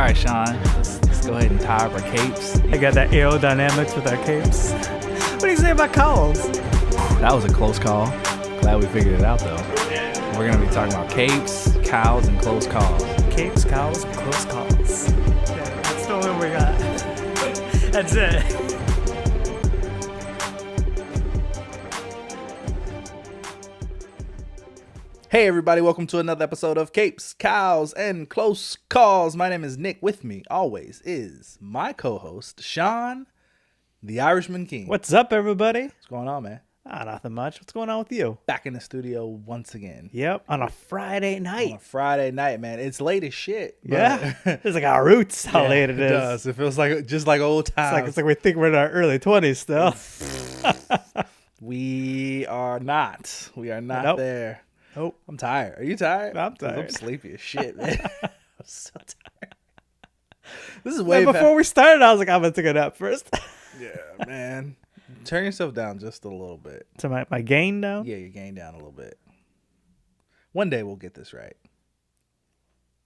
right, Sean. Let's go ahead and tie up our capes. I got that aerodynamics with our capes. What do you say about cows? That was a close call. Glad we figured it out, though. Yeah. We're going to be talking about capes, cows, and close calls. Capes, cows, close calls. Yeah, that's the one we got. That's it. Hey, everybody. Welcome to another episode of Capes, Cows, and Close Calls. My name is Nick. With me, always, is my co-host, Sean, the Irishman King. What's up, everybody? What's going on, man? Nothing much. What's going on with you? Back in the studio once again. Yep, on a Friday night. On a Friday night, man. It's late as shit. Yeah, it's like our roots how late it is. It does. It feels like just like old times. It's like we think we're in our early 20s still. We are not. We are not there. Nope. I'm tired. Are you tired? I'm tired. I'm sleepy as shit, man. I'm so tired. This is way before we started, I was like, I'm going to take a nap first. Yeah, man. Turn yourself down just a little bit. So my gain down? Yeah, your gain down a little bit. One day we'll get this right.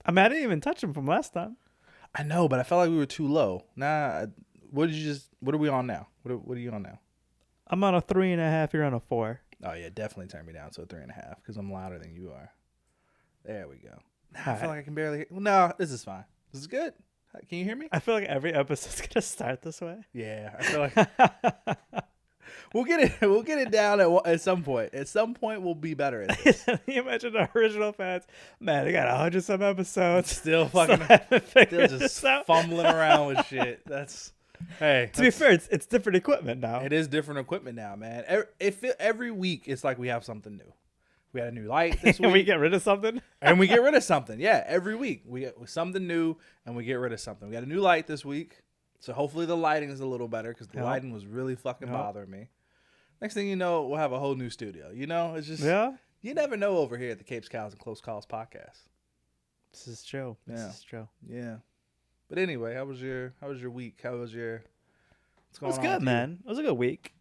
I mean, I didn't even touch him from last time. I know, but I felt like we were too low. Nah, what are we on now? What are you on now? I'm on a 3.5. You're on a 4. Oh, yeah, definitely turn me down to a 3.5 because I'm louder than you are. There we go. I All feel right. like I can barely hear. Well, no, this is fine. This is good. Can you hear me? I feel like every episode's going to start this way. Yeah, I feel like we'll get it down at some point. At some point, we'll be better at this. Can you imagine the original fans? Man, they got 100-some episodes. Still fucking, still just fumbling around with shit. Hey. To be fair, it's different equipment now. It is different equipment now, man. Every week, it's like we have something new. We had a new light this week. And we get rid of something? And we get rid of something. Yeah, every week. We get something new, and we get rid of something. We got a new light this week, so hopefully the lighting is a little better, because the lighting was really fucking bothering me. Next thing you know, we'll have a whole new studio. You know, it's just, you never know over here at the Capes, Cows, and Close Calls podcast. This is true. This is true. Yeah. But anyway, how was your week? What's going on? It was good, man. It was a good week.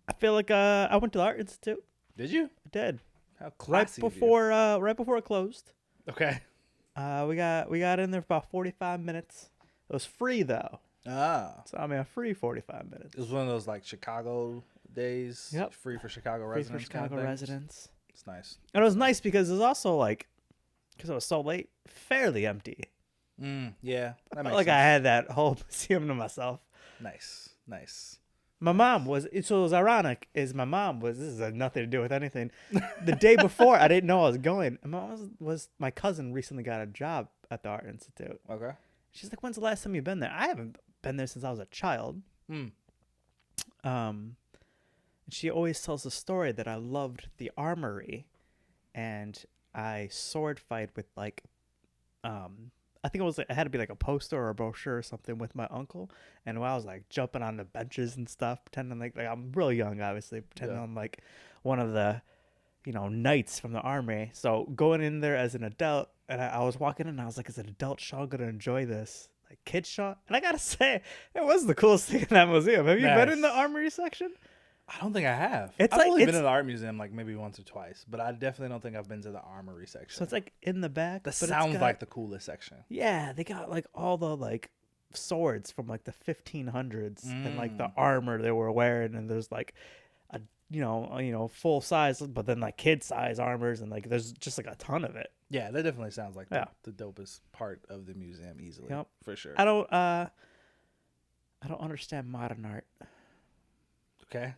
I feel like I went to the Art Institute. Did you? I did. How classy right before it closed. Okay. We got in there for about 45 minutes. It was free though. Ah. So I mean, a free 45 minutes. It was one of those like Chicago days. Yep. Free for Chicago Free residents. for Chicago residents. It's nice. And it was nice because it was also like, because it was so late, fairly empty. Yeah. I felt like I had that whole museum to myself. Nice. My mom was, so it was ironic, this has nothing to do with anything. The day before, I didn't know I was going. And my cousin recently got a job at the Art Institute. Okay. She's like, when's the last time you've been there? I haven't been there since I was a child. She always tells the story that I loved the armory, and I sword fight with like, I think it had to be like a poster or a brochure or something with my uncle. And while I was like jumping on the benches and stuff, pretending like I'm really young, obviously, pretending I'm like one of the, knights from the army. So going in there as an adult, and I was walking in and I was like, is an adult Sean going to enjoy this? Like kid Sean? And I got to say, it was the coolest thing in that museum. Have you been in the armory section? I don't think I have. I've only been in the art museum like maybe once or twice, but I definitely don't think I've been to the armory section. So it's like in the back. That sounds like the coolest section. Yeah, they got like all the like swords from like the 1500s and like the armor they were wearing, and there's like a full size, but then like kid size armors, and like there's just like a ton of it. Yeah, that definitely sounds like the dopest part of the museum easily. Yep. For sure. I don't understand modern art. Okay.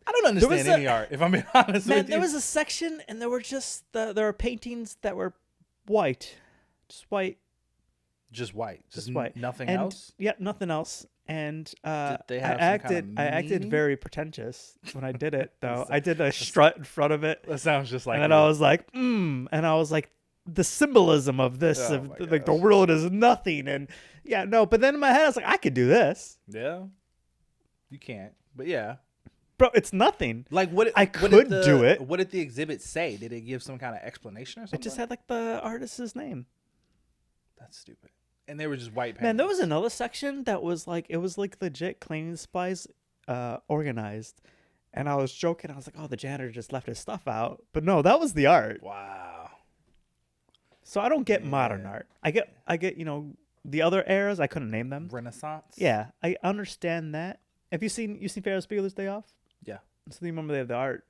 I don't understand any art, if I'm being honest with you. There was a section, and there were just there were paintings that were white, just white, just white, nothing else. Yeah, nothing else. And Did they have I acted very pretentious when I did it, though. I did a strut in front of it. That sounds just like. And then I was like, and I was like, the symbolism of this, like the world is nothing, and but then in my head I was like, I could do this. Yeah, you can't, but yeah. Bro, it's nothing. Like do it. What did the exhibit say? Did it give some kind of explanation or something? It just had like the artist's name. That's stupid. And they were just white paintings. Man, there was another section that was like, it was like legit cleaning supplies organized. And I was joking. I was like, oh, the janitor just left his stuff out. But no, that was the art. Wow. So I don't get modern art. I get the other eras, I couldn't name them. Renaissance. Yeah, I understand that. Have you seen Ferris Bueller's Day Off? Yeah. So you remember they have the art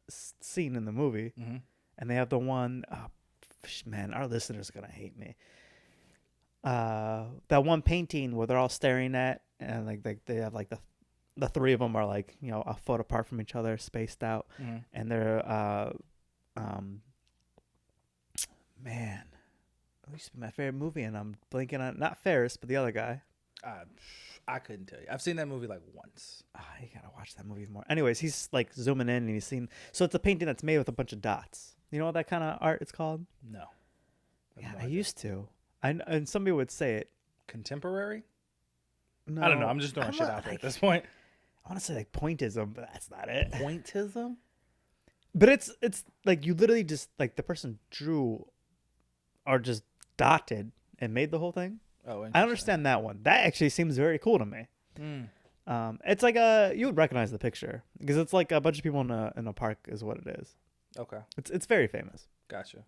scene in the movie, Mm-hmm. and they have the one. Man, our listeners are gonna hate me. That one painting where they're all staring at, and like they have like the three of them are like a foot apart from each other, spaced out, Mm-hmm. and they're man, it used to be my favorite movie, and I'm blinking on not Ferris, but the other guy. I couldn't tell you. I've seen that movie like once. You gotta watch that movie more. Anyways, he's like zooming in, and he's seen. So it's a painting that's made with a bunch of dots. You know what that kind of art it's called? No. Yeah, I used to. And somebody would say it. Contemporary? No, I don't know. I'm just throwing shit out there at this point. I want to say like pointism, but that's not it. Pointism? But it's like you literally just like the person drew or just dotted and made the whole thing. Oh, I understand that one. That actually seems very cool to me. Mm. It's like you would recognize the picture because it's like a bunch of people in a park is what it is. Okay. It's very famous. Gotcha.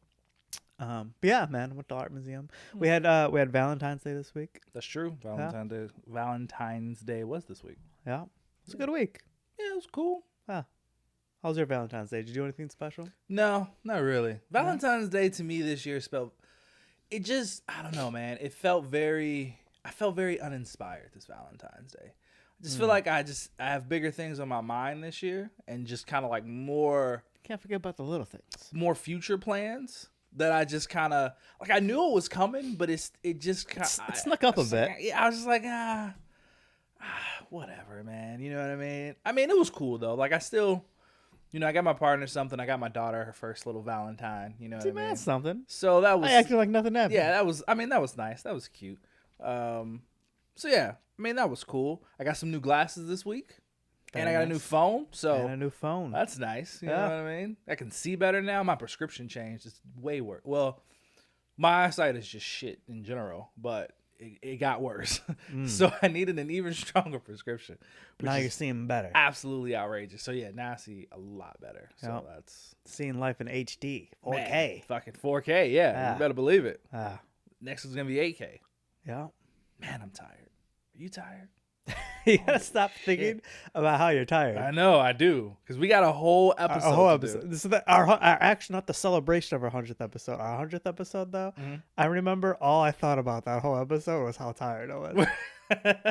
But yeah, man, went to art museum. We had Valentine's Day this week. That's true. Valentine's Day was this week. Yeah, it's a good week. Yeah, it was cool. How was your Valentine's Day? Did you do anything special? No, not really. Valentine's Day to me this year it just, I don't know, man. I felt very uninspired this Valentine's Day. I just feel like I have bigger things on my mind this year and just kind of like more. Can't forget about the little things. More future plans that I just kind of, like I knew it was coming, but it just kind of. It snuck up a bit. I was just like, whatever, man. You know what I mean? I mean, it was cool though. Like I still, I got my partner something. I got my daughter her first little Valentine. You know what I mean? That's something. So that was. I acted like nothing happened. Yeah, that was nice. That was cute. So yeah, I mean that was cool. I got some new glasses this week, and I got a new phone. So and a new phone. That's nice. You know what I mean? I can see better now. My prescription changed. It's way worse. Well, my eyesight is just shit in general, but it got worse. So I needed an even stronger prescription. Now you're seeing better. Absolutely outrageous. So yeah, now I see a lot better. So that's seeing life in HD, 4K. Man, fucking 4K. Yeah, you better believe it. Next is gonna be 8K. Yeah. Man, I'm tired. Are you tired? You gotta stop thinking about how you're tired. I know, I do, because we got a whole episode. A whole episode. This is our actually not the celebration of our 100th episode. Our 100th episode, though. Mm-hmm. I remember all I thought about that whole episode was how tired I was.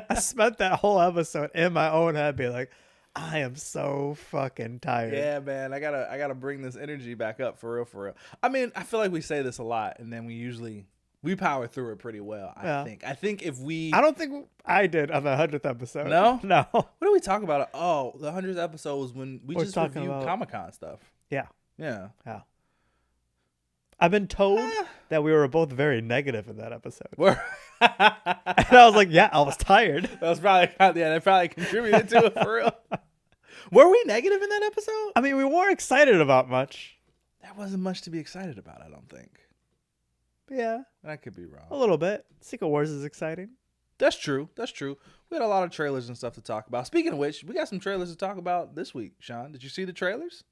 I spent that whole episode in my own head, being like, I am so fucking tired. Yeah, man, I gotta bring this energy back up for real. I mean, I feel like we say this a lot, and then we power through it pretty well. I think if we... I don't think I did on the 100th episode. No? No. What did we talk about? Oh, the 100th episode was when we just reviewed Comic-Con stuff. Yeah. Yeah. Yeah. I've been told that we were both very negative in that episode. And I was like, yeah, I was tired. That was that probably contributed to it for real. Were we negative in that episode? I mean, we weren't excited about much. There wasn't much to be excited about, I don't think. Yeah. I could be wrong. A little bit. Secret Wars is exciting. That's true. We had a lot of trailers and stuff to talk about. Speaking of which, we got some trailers to talk about this week, Sean. Did you see the trailers?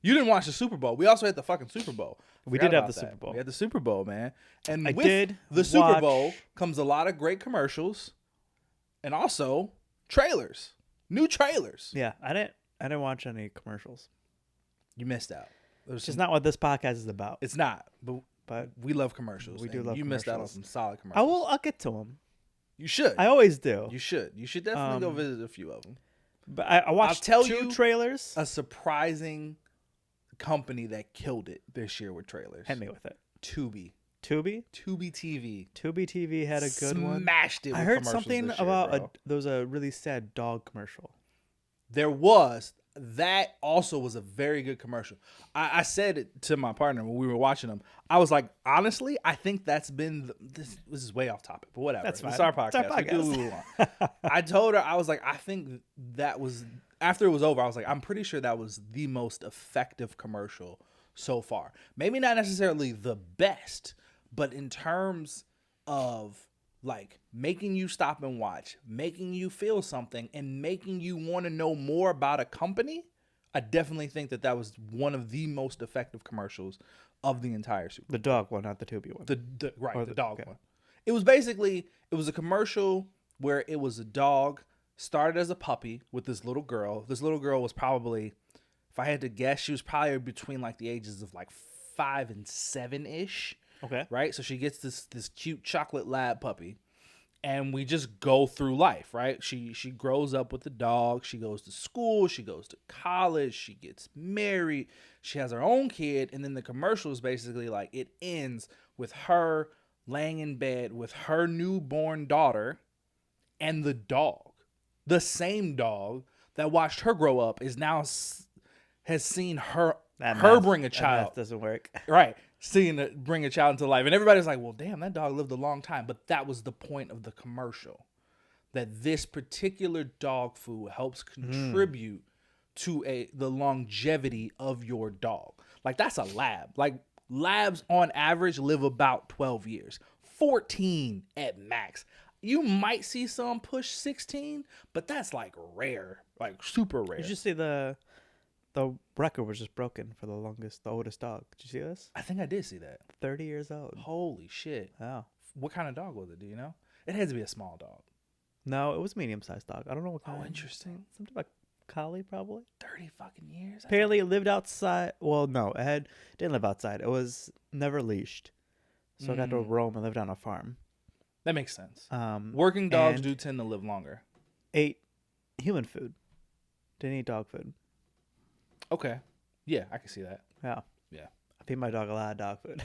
You didn't watch the Super Bowl. We also had the fucking Super Bowl. We did have the Super Bowl. We had the Super Bowl, man. And with the Super Bowl comes a lot of great commercials and also trailers. New trailers. Yeah, I didn't watch any commercials. You missed out. It's just not what this podcast is about. It's not, but we love commercials. We do love commercials. You missed out on some solid commercials. I'll get to them. You should. I always do. You should. You should definitely go visit a few of them. But I watched two trailers. A surprising company that killed it this year with trailers. Hit me with it. Tubi TV. Tubi TV had a good one. Smashed it. I heard something about there was a really sad dog commercial. There was. That also was a very good commercial. I said it to my partner when we were watching them. I was like, honestly, I think that's been this is way off topic, but whatever. That's fine. It's our podcast. We do what we want. I told her, I was like, I think that was, after it was over, I was like, I'm pretty sure that was the most effective commercial so far. Maybe not necessarily the best, but in terms of like making you stop and watch, making you feel something, and making you want to know more about a company, I definitely think that was one of the most effective commercials of the entire Super Bowl. The dog one, not the Tubi one. The dog one. It was basically, it was a commercial where it was a dog, started as a puppy with this little girl. This little girl was probably, if I had to guess, she was probably between like the ages of like 5 and 7-ish. Okay. Right? So she gets this cute chocolate lab puppy. And we just go through life, right? She grows up with the dog. She goes to school. She goes to college. She gets married. She has her own kid. And then the commercial is basically like it ends with her laying in bed with her newborn daughter and the dog. The same dog that watched her grow up is now has seen her bring a child. That doesn't work. Right. Seeing it bring a child into life. And everybody's like, well, damn, that dog lived a long time. But that was the point of the commercial. That this particular dog food helps contribute to the longevity of your dog. Like, that's a lab. Like, labs on average live about 12 years. 14 at max. You might see some push 16, but that's like rare. Like, super rare. Did you see the record was just broken for the oldest dog? Did you see this? I think I did see that. 30 years old. Holy shit. Wow. What kind of dog was it? Do you know? It had to be a small dog. No, it was a medium-sized dog. I don't know what kind. Oh, interesting. Something like collie, probably. 30 fucking years? Apparently, it lived outside. Well, no, didn't live outside. It was never leashed, so it got to roam and lived on a farm. That makes sense. Working dogs and do tend to live longer. Ate human food. Didn't eat dog food. Okay. Yeah, I can see that. Yeah. Yeah. I feed my dog a lot of dog food.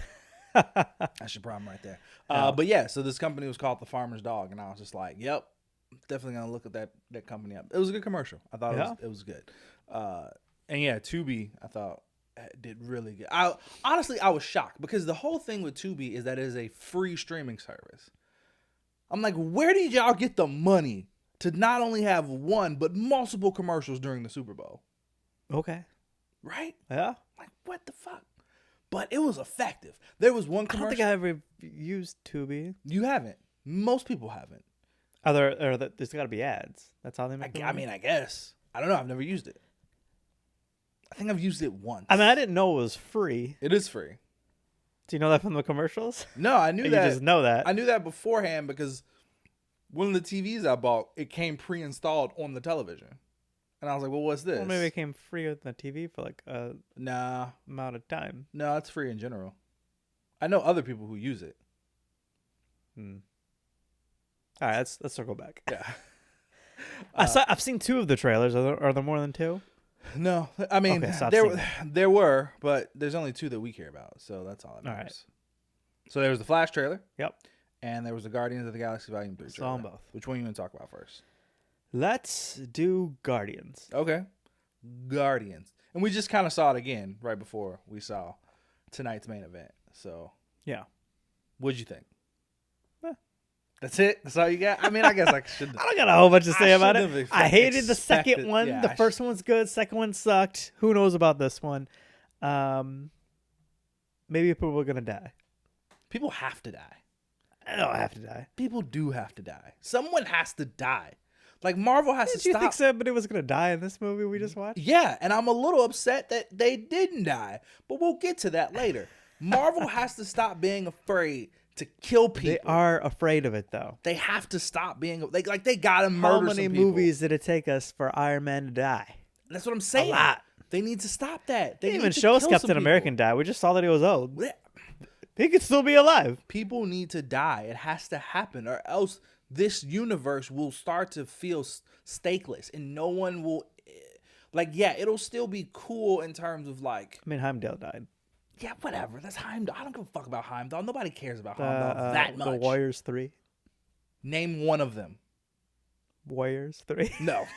That's your problem right there. Yeah. But yeah, so this company was called The Farmer's Dog, and I was just like, yep, definitely going to look at that company up. It was a good commercial. I thought it was good. And yeah, Tubi, I thought, did really good. Honestly, I was shocked because the whole thing with Tubi is that it is a free streaming service. I'm like, where did y'all get the money to not only have one, but multiple commercials during the Super Bowl? Okay. Right? Yeah. Like, what the fuck? But it was effective. There was one I commercial. don't think I ever used Tubi. You haven't. Most people haven't. There's got to be ads. That's how they make I mean, I guess. I don't know. I've never used it. I think I've used it once. I mean, I didn't know it was free. It is free. Do you know that from the commercials? No, I knew that. You just know that. I knew that beforehand because one of the TVs I bought, it came pre-installed on the television. And I was like, well, what's this? Well, maybe it came free with the TV for like a amount of time. No, it's free in general. I know other people who use it. All right, let's circle back. Yeah. I've seen 2 of the trailers. Are there more than 2? No, I mean, okay, there were, but there's only 2 that we care about. So that's all that matters. All right. So there was the Flash trailer. Yep. And there was the Guardians of the Galaxy Volume 3 trailer. Saw them both. Which one you want to talk about first? Let's do Guardians. Okay. Guardians. And we just kind of saw it again right before we saw tonight's main event. So, yeah. What'd you think? That's it? That's all you got? I mean, I guess I should. I don't got a whole bunch to say about it. I hated the second expected- one. yeah, The first one's good. Second one sucked. Who knows about this one? Maybe people are going to die. People have to die. I don't have to die. People do have to die. Someone has to die. Like, Marvel has to Did you stop. think somebody was going to die in this movie we just watched? Yeah, and I'm a little upset that they didn't die. But we'll get to that later. Marvel has to stop being afraid to kill people. They are afraid of it, though. They have to stop being like they gotta murder. How many some people. movies did it take us for Iron Man to die? That's what I'm saying. A lot. They need to stop that. They They didn't need even to show us kill Captain some America people. die. We just saw that he was old. Yeah. He could still be alive. People need to die. It has to happen, or else this universe will start to feel stakeless, and no one will. Like, yeah, it'll still be cool in terms of like. I mean, Heimdall died. Yeah, whatever. That's Heimdall. I don't give a fuck about Heimdall. Nobody cares about Heimdall that much. The Warriors 3. Name one of them. Warriors 3. No.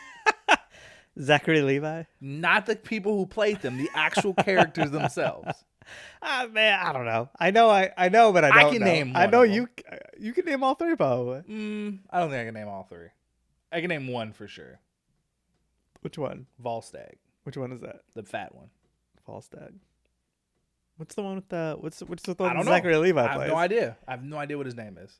Zachary Levi. Not the people who played them. The actual characters themselves. Ah, man, I don't know. I know, but I don't can know. name I one know of you can name all 3, probably. I don't think I can name all 3. I can name one for sure. Which one? Volstagg. Which one is that? The fat one. Volstagg. What's the one with the what's the I one don't know. Zachary Levi I have plays? no idea. I have no idea what his name is.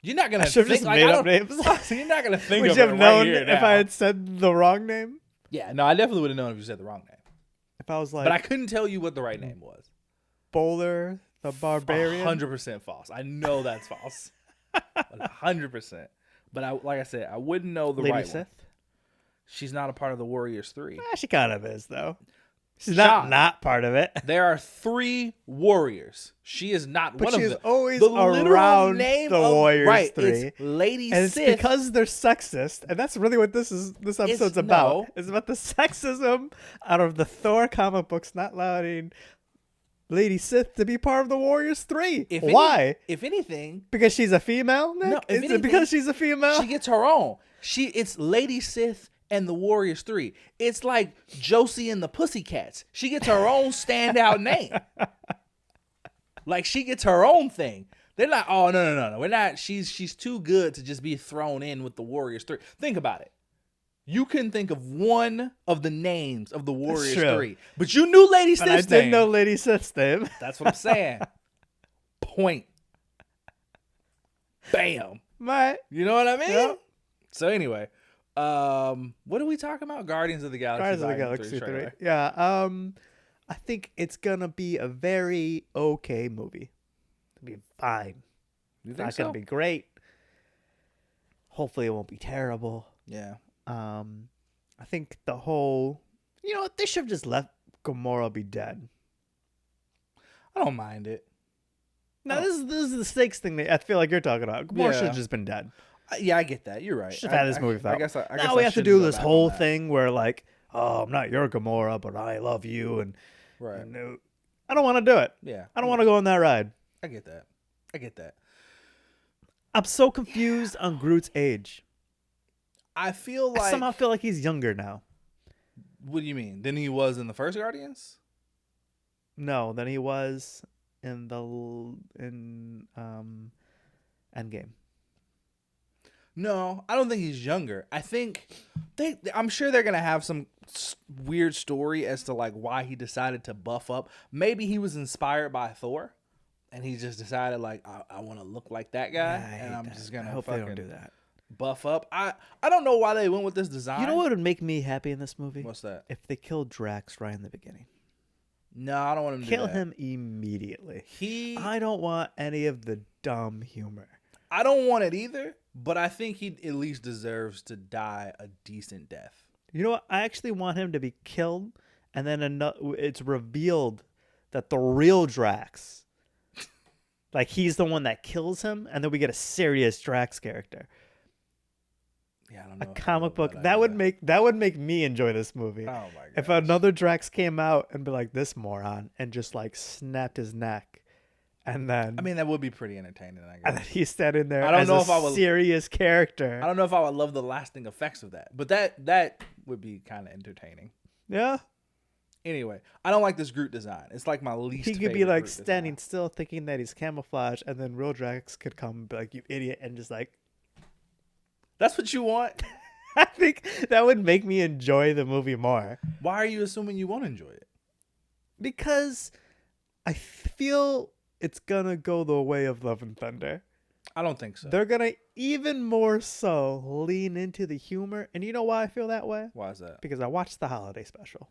You're not gonna I should have think just like, made I up don't- names. You're not gonna think Would of you it have right known here if now. I had said the wrong name? Yeah, no, I definitely would have known if you said the wrong name. If I was like But I couldn't tell you what the right name was. Bowler The barbarian. 100% false. I know that's false. 100%. But like I said, I wouldn't know the Lady right Sith. one. She's not a part of the Warriors 3. She kind of is though. She's Sean. not part of it. There are 3 warriors. She is not But one of them. she's always the literal around name the of, Warriors right, 3. It's Lady And Sith. it's because they're sexist, and that's really what this episode's about. No. It's about the sexism out of the Thor comic books not allowing Lady Sith to be part of the Warriors 3. Why? If anything, Because she's a female, Nick? No, if Is it anything, because she's a female? she gets her own. It's Lady Sith and the Warriors 3. It's like Josie and the Pussycats. She gets her own standout name. Like, she gets her own thing. They're like, oh, no. We're not. She's too good to just be thrown in with the Warriors 3. Think about it. You couldn't think of one of the names of the Warriors 3. But you knew Lady Sith's name. I didn't know Lady Sith's name. That's what I'm saying. Point. Bam. Right. You know what I mean? Yep. So anyway, what are we talking about? Guardians of the Galaxy. Guardians of the Volume Galaxy 3. trailer. Yeah. I think it's gonna be a very okay movie. It'll be fine. You It's think not so? gonna be great. Hopefully, it won't be terrible. Yeah. I think the whole, they should have just let Gamora be dead. I don't mind it. Now, this is the stakes thing that I feel like you're talking about. Gamora should have just been dead. Yeah, I get that. You're right. Should have had this movie without. I guess now we have to do this whole thing where like, oh, I'm not your Gamora, but I love you, and Right. I don't want to do it. Yeah. I don't want to go on that ride. I get that. I'm so confused on Groot's age. I feel like. I somehow feel like he's younger now. What do you mean? Than he was in the first Guardians? No, than he was in Endgame. No, I don't think he's younger. I think I'm sure they're gonna have some weird story as to like why he decided to buff up. Maybe he was inspired by Thor, and he just decided like I want to look like that guy, and I'm just gonna I hope they don't do that. Buff up. I don't know why they went with this design. You know what would make me happy in this movie? What's that? If they killed Drax right in the beginning. No, I don't want him to Kill do that. him immediately. I I don't want any of the dumb humor. I don't want it either, but I think he at least deserves to die a decent death. You know what? I actually want him to be killed, and then it's revealed that the real Drax, like he's the one that kills him, and then we get a serious Drax character. Yeah, I don't know. A comic book that would make me enjoy this movie. Oh my god! If another Drax came out and be like this moron and just like snapped his neck, and then I mean that would be pretty entertaining. I and guess. then he's standing there I don't as know a if I would- serious character. I don't know if I would love the lasting effects of that, but that would be kind of entertaining. Yeah, Anyway, I don't like this Groot design. It's like my least. he could be favorite like Groot standing design. still, thinking that he's camouflage, and then real Drax could come and be like, "You idiot," and just like. That's what you want. I think that would make me enjoy the movie more. Why are you assuming you won't enjoy it? Because I feel it's gonna go the way of Love and Thunder. I don't think so. They're gonna even more so lean into the humor. And you know why I feel that way? Why is that? Because I watched the holiday special.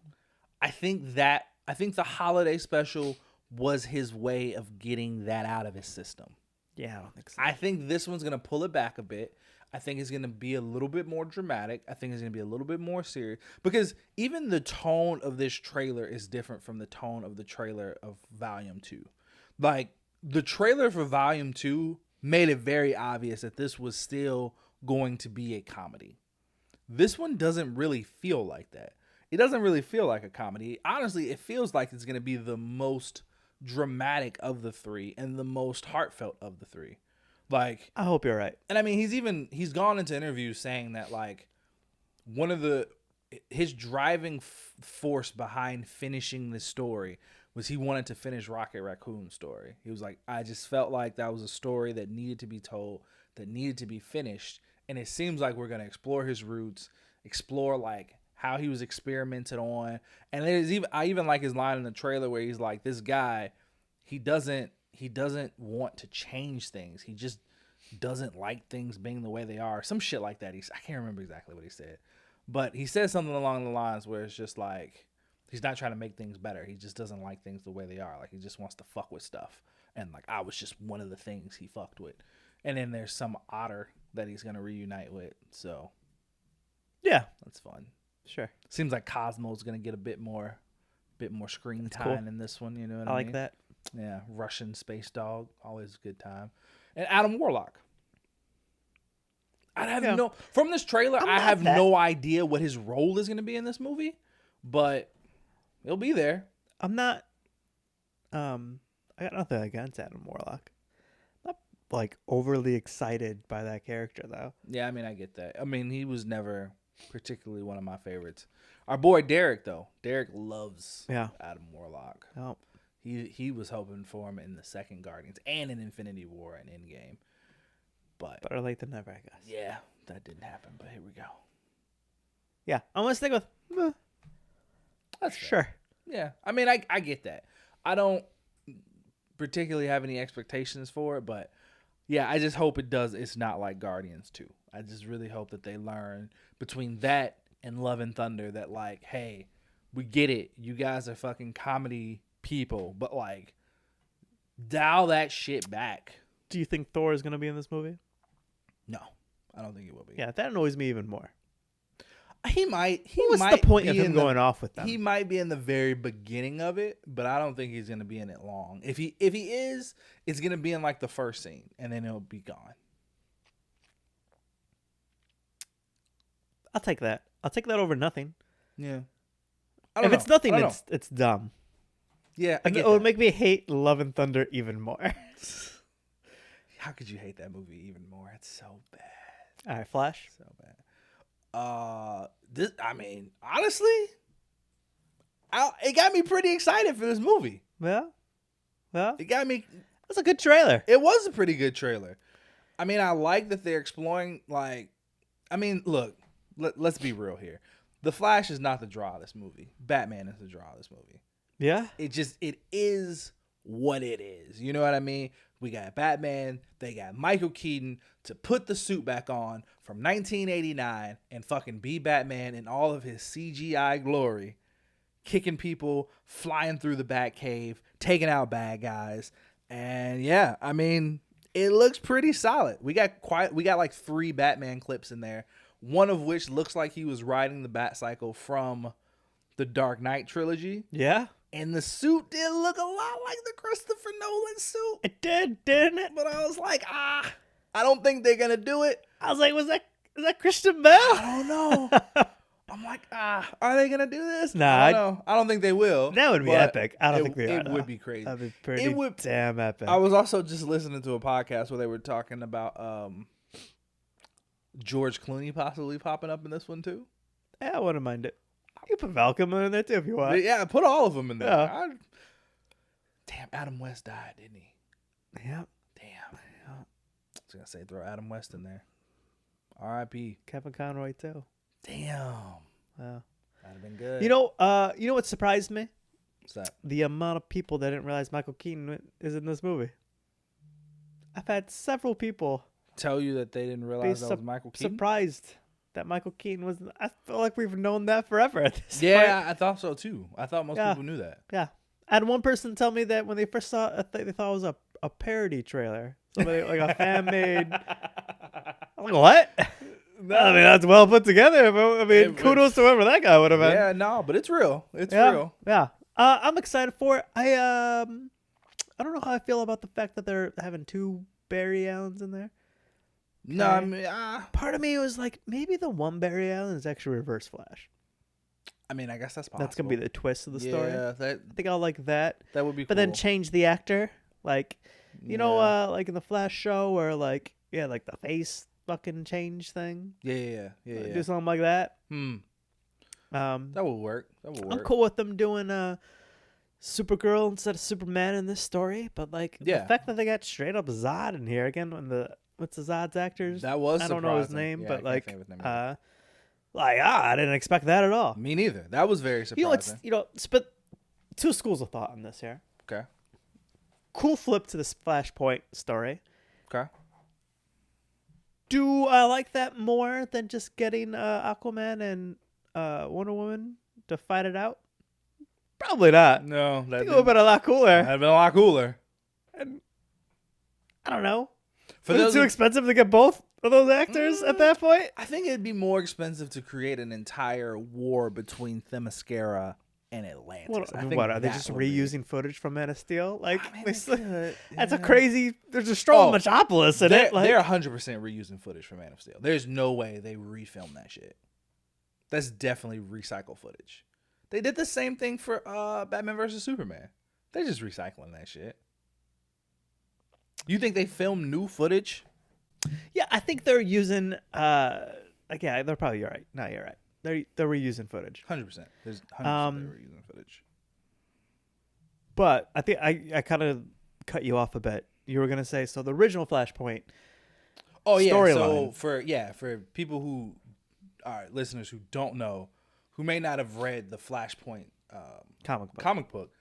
I think the holiday special was his way of getting that out of his system. Yeah, I don't think so. I think this one's going to pull it back a bit. I think it's going to be a little bit more dramatic. I think it's going to be a little bit more serious. Because even the tone of this trailer is different from the tone of the trailer of Volume 2. Like, the trailer for Volume 2 made it very obvious that this was still going to be a comedy. This one doesn't really feel like that. It doesn't really feel like a comedy. Honestly, it feels like it's going to be the most dramatic of the three and the most heartfelt of the three. Like, I hope you're right. and I mean, he's gone into interviews saying that like his driving force behind finishing this story was he wanted to finish Rocket Raccoon's story. He was like, I just felt like that was a story that needed to be told, that needed to be finished. And it seems like we're going to explore his roots, explore like how he was experimented on. And I even like his line in the trailer where he's like, this guy, he doesn't want to change things. He just doesn't like things being the way they are. Some shit like that. I can't remember exactly what he said, but he said something along the lines where it's just like, he's not trying to make things better. He just doesn't like things the way they are. Like, he just wants to fuck with stuff. and like I was just one of the things he fucked with. And then there's some otter that he's gonna reunite with. So Yeah, that's fun. sure. Seems like Cosmo's gonna get a bit more screen That's time cool. in this one. You know what I I like mean? that. Yeah, Russian space dog, always a good time. And Adam Warlock. I have Yeah. from this trailer. I'm I not have that- no idea what his role is gonna be in this movie, but he'll be there. I'm not. I got nothing against Adam Warlock. Not like overly excited by that character though. Yeah, I mean, I get that. I mean, he was never particularly one of my favorites. Our boy Derek, though. Derek loves Adam Warlock. Oh, He was hoping for him in the second Guardians and in Infinity War and Endgame. But better late than never, I guess. yeah, that didn't happen. But here we go. Yeah, I'm gonna stick with. That's fair. Sure. Yeah, I mean, I get that. I don't particularly have any expectations for it, but yeah, I just hope it's not like Guardians 2. I just really hope that they learn between that and Love and Thunder that like, hey, we get it. You guys are fucking comedy people, but like dial that shit back. Do you think Thor is gonna be in this movie? No, I don't think it will be. Yeah, that annoys me even more. He might. What's the point of him going off with them? He might be in the very beginning of it, but I don't think he's gonna be in it long. If he is, it's gonna be in like the first scene, and then it'll be gone. I'll take that. I'll take that over nothing. Yeah. If it's nothing, it's dumb. Yeah, It would make me hate Love and Thunder even more. How could you hate that movie even more? It's so bad. All right, Flash. So bad. I mean, honestly, it got me pretty excited for this movie. Yeah. Well, It got me. that's a good trailer. It was a pretty good trailer. I mean, I like that they're exploring. Like, I mean, look, let's be real here. The Flash is not the draw of this movie. Batman is the draw of this movie. Yeah. It is what it is. You know what I mean? We got Batman. They got Michael Keaton to put the suit back on from 1989 and fucking be Batman in all of his CGI glory, kicking people, flying through the Batcave, taking out bad guys. And yeah, I mean, it looks pretty solid. We got like 3 Batman clips in there, one of which looks like he was riding the Batcycle from the Dark Knight trilogy. Yeah. And the suit did look a lot like the Christopher Nolan suit. It did, didn't it? But I was like, I don't think they're going to do it. I was like, is that Christian Bale? I don't know. I'm like, are they going to do this? Nah, I don't know. I don't think they will. That would be epic. I don't think they are. It would be crazy. That'd be pretty damn epic. I was also just listening to a podcast where they were talking about George Clooney possibly popping up in this one too. Yeah, I wouldn't mind it. You put Val Kilmer in there too if you want. Yeah, put all of them in there. Yeah. Damn, Adam West died, didn't he? Yeah. Damn. I was going to say throw Adam West in there. R.I.P. Kevin Conroy too. Damn. Wow. That'd have been good. You know what surprised me? What's that? The amount of people that didn't realize Michael Keaton is in this movie. I've had several people Tell you that they didn't realize that was Michael Keaton? surprised that Michael Keaton was. I feel like we've known that forever at this point. Yeah, I thought so too. I thought most people knew that. Yeah. I had one person tell me that when they first saw it, they thought it was a parody trailer. Somebody, like a fan made. I'm like, what? No. I mean, that's well put together. But, I mean, kudos to whoever that guy would have been. Yeah, no, but it's real. It's real. Yeah. I'm excited for it. I don't know how I feel about the fact that they're having 2 Barry Allens in there. No, I mean, part of me was like, maybe the one Barry Allen is actually Reverse Flash. I mean, I guess that's possible. That's gonna be the twist of the story. Yeah, I think I'll like that. That would be. But cool. then change the actor, like, you know, like in the Flash show, where like the face fucking change thing. Yeah. Do something like that. That would work. I'm cool with them doing Supergirl instead of Superman in this story, but like the fact that they got straight up Zod in here again, when what's the Zod's actors? That was I don't know his name, but like I didn't expect that at all. Me neither. That was very surprising. But 2 schools of thought on this here. Okay. Cool flip to this Flashpoint story. Okay. Do I like that more than just getting Aquaman and Wonder Woman to fight it out? Probably not. No, that would have been a lot cooler. That'd been a lot cooler. And I don't know. For Was it those, too expensive to get both of those actors at that point? I think it'd be more expensive to create an entire war between Themyscira and Atlantis. I think What are they that just would be- reusing footage from Man of Steel? Like, I mean, they they still- could, that's a yeah. crazy. They're destroying Oh, Metropolis in they're, it. Like, they're 100% reusing footage from Man of Steel. There's no way they refilmed that shit. That's definitely recycled footage. They did the same thing for Batman versus Superman. They're just recycling that shit. You think they filmed new footage? yeah, I think they're using. Like, yeah, they're probably right. No, you're right. They're reusing footage. 100%. There's 100% they were using footage. But I think I kind of cut you off a bit. You were gonna say so. The original Flashpoint. Oh yeah. Storyline. So for people who are listeners who don't know, who may not have read the Flashpoint comic book,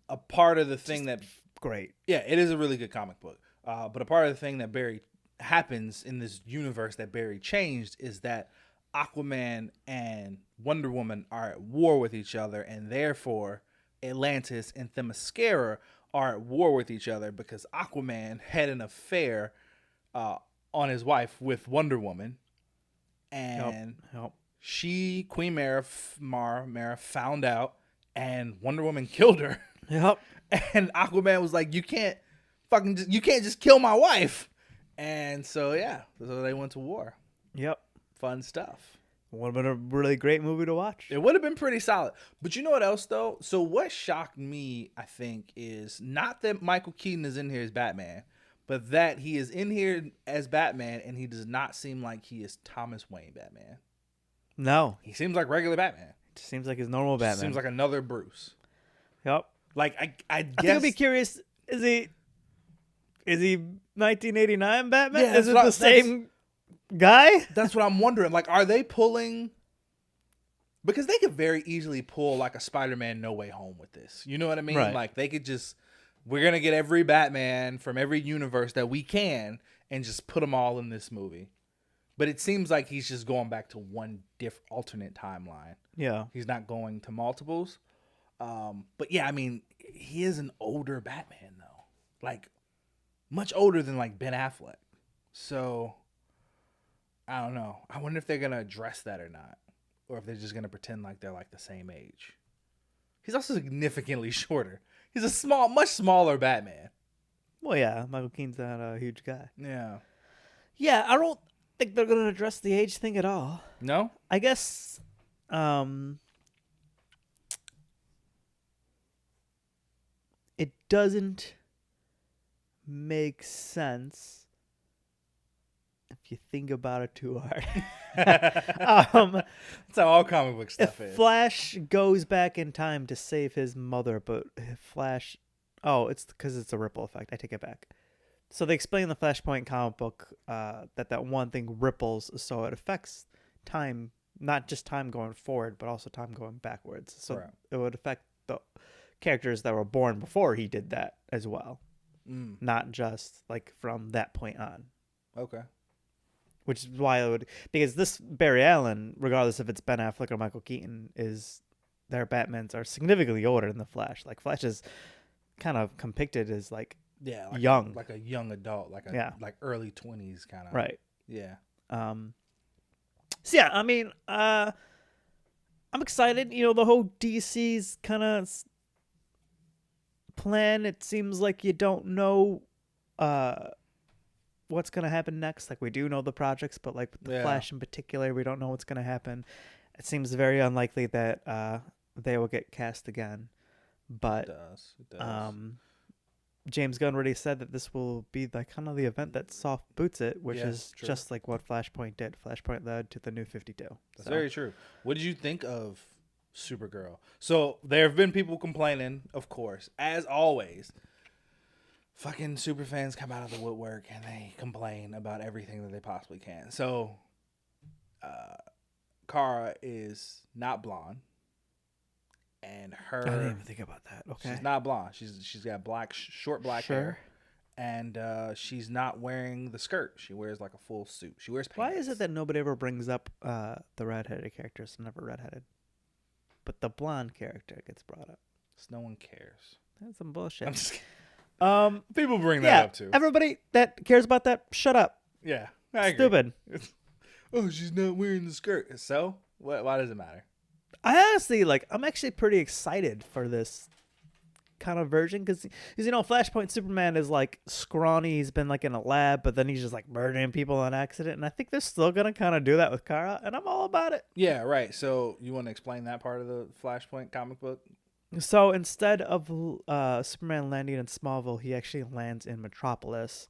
a part of the thing that Great. yeah, it is a really good comic book. But a part of the thing that Barry happens in this universe that Barry changed is that Aquaman and Wonder Woman are at war with each other, and therefore Atlantis and Themyscira are at war with each other because Aquaman had an affair on his wife with Wonder Woman, and she, Queen Mara, found out, and Wonder Woman killed her. Yep. And Aquaman was like, you can't just kill my wife. And so so they went to war. Yep. Fun stuff. Would have been a really great movie to watch. It would have been pretty solid. But you know what else though? So what shocked me, I think, is not that Michael Keaton is in here as Batman, but that he is in here as Batman and he does not seem like he is Thomas Wayne Batman. No. He seems like regular Batman. It seems like his normal Batman. Seems like another Bruce. Yep. Like I I think guess I'd be curious. Is he 1989 Batman? Yeah, Is it the same guy? That's what I'm wondering. Like, are they pulling? Because they could very easily pull like a Spider-Man No Way Home with this. You know what I mean? Right. Like they could just, we're gonna get every Batman from every universe that we can and just put them all in this movie. But it seems like he's just going back to one alternate timeline. Yeah. He's not going to multiples. But yeah, I mean, he is an older Batman though, like much older than like Ben Affleck. So I don't know. I wonder if they're gonna address that or not, or if they're just gonna pretend like they're like the same age. He's also significantly shorter. He's a much smaller Batman. Well, yeah. Michael Keaton's not a huge guy. Yeah. Yeah, I don't think they're gonna address the age thing at all. No. I guess. It doesn't make sense if you think about it too hard. That's how all comic book stuff if is. Flash goes back in time to save his mother, but Flash... Oh, it's because it's a ripple effect. I take it back. So they explain in the Flashpoint comic book that one thing ripples, so it affects time, not just time going forward, but also time going backwards. So Right. It would affect the characters that were born before he did that as well. Not just like from that point on. Okay. Which is why it would, because this Barry Allen, regardless if it's Ben Affleck or Michael Keaton, their Batmans are significantly older than the Flash. Like Flash is kind of compicted as like young, like a young adult, like like early 20s kind of. Right. Yeah. So yeah, I mean, I'm excited. You know, the whole DC's kind of plan. It seems like you don't know what's gonna happen next. Like we do know the projects, but like with the Flash in particular, we don't know what's gonna happen. It seems very unlikely that they will get cast again. But it does. James Gunn already said that this will be like kind of the event that soft boots it, which is true. just like what Flashpoint did. Flashpoint led to the New 52. That's very true. What did you think of Supergirl? So there have been people complaining, of course, as always. Fucking super fans come out of the woodwork and they complain about everything that they possibly can. So Kara is not blonde. And her, I didn't even think about that. Okay, she's not blonde. She's got short black hair, and she's not wearing the skirt. She wears like a full suit. She wears pants. Why is it that nobody ever brings up the redheaded characters? Never redheaded, but the blonde character gets brought up. No one cares. That's some bullshit. I'm just kidding. People bring that Yeah, up too. everybody that cares about that, shut up. Yeah, I agree. Stupid. Oh, she's not wearing the skirt. So, why does it matter? I honestly, I'm actually pretty excited for this kind of version because Flashpoint Superman is scrawny. He's been in a lab, but then he's just murdering people on accident, and I think they're still gonna kind of do that with Kara, and I'm all about it. Yeah, right. So you want to explain that part of the Flashpoint comic book? So instead of Superman landing in Smallville, he actually lands in Metropolis.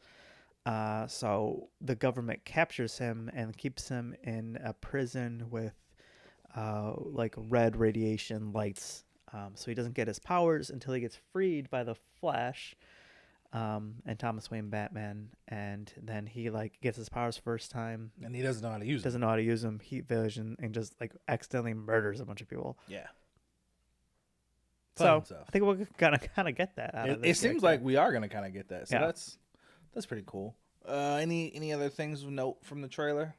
So the government captures him and keeps him in a prison with red radiation lights. So he doesn't get his powers until he gets freed by the Flash and Thomas Wayne Batman, and then he gets his powers first time, and he doesn't know how to use them. Doesn't know how to use them. Heat vision, and just accidentally murders a bunch of people. Yeah. So I think we're gonna kind of get that out of this. It seems like we are gonna kind of get that. So Yeah. that's pretty cool. Any other things of note from the trailer?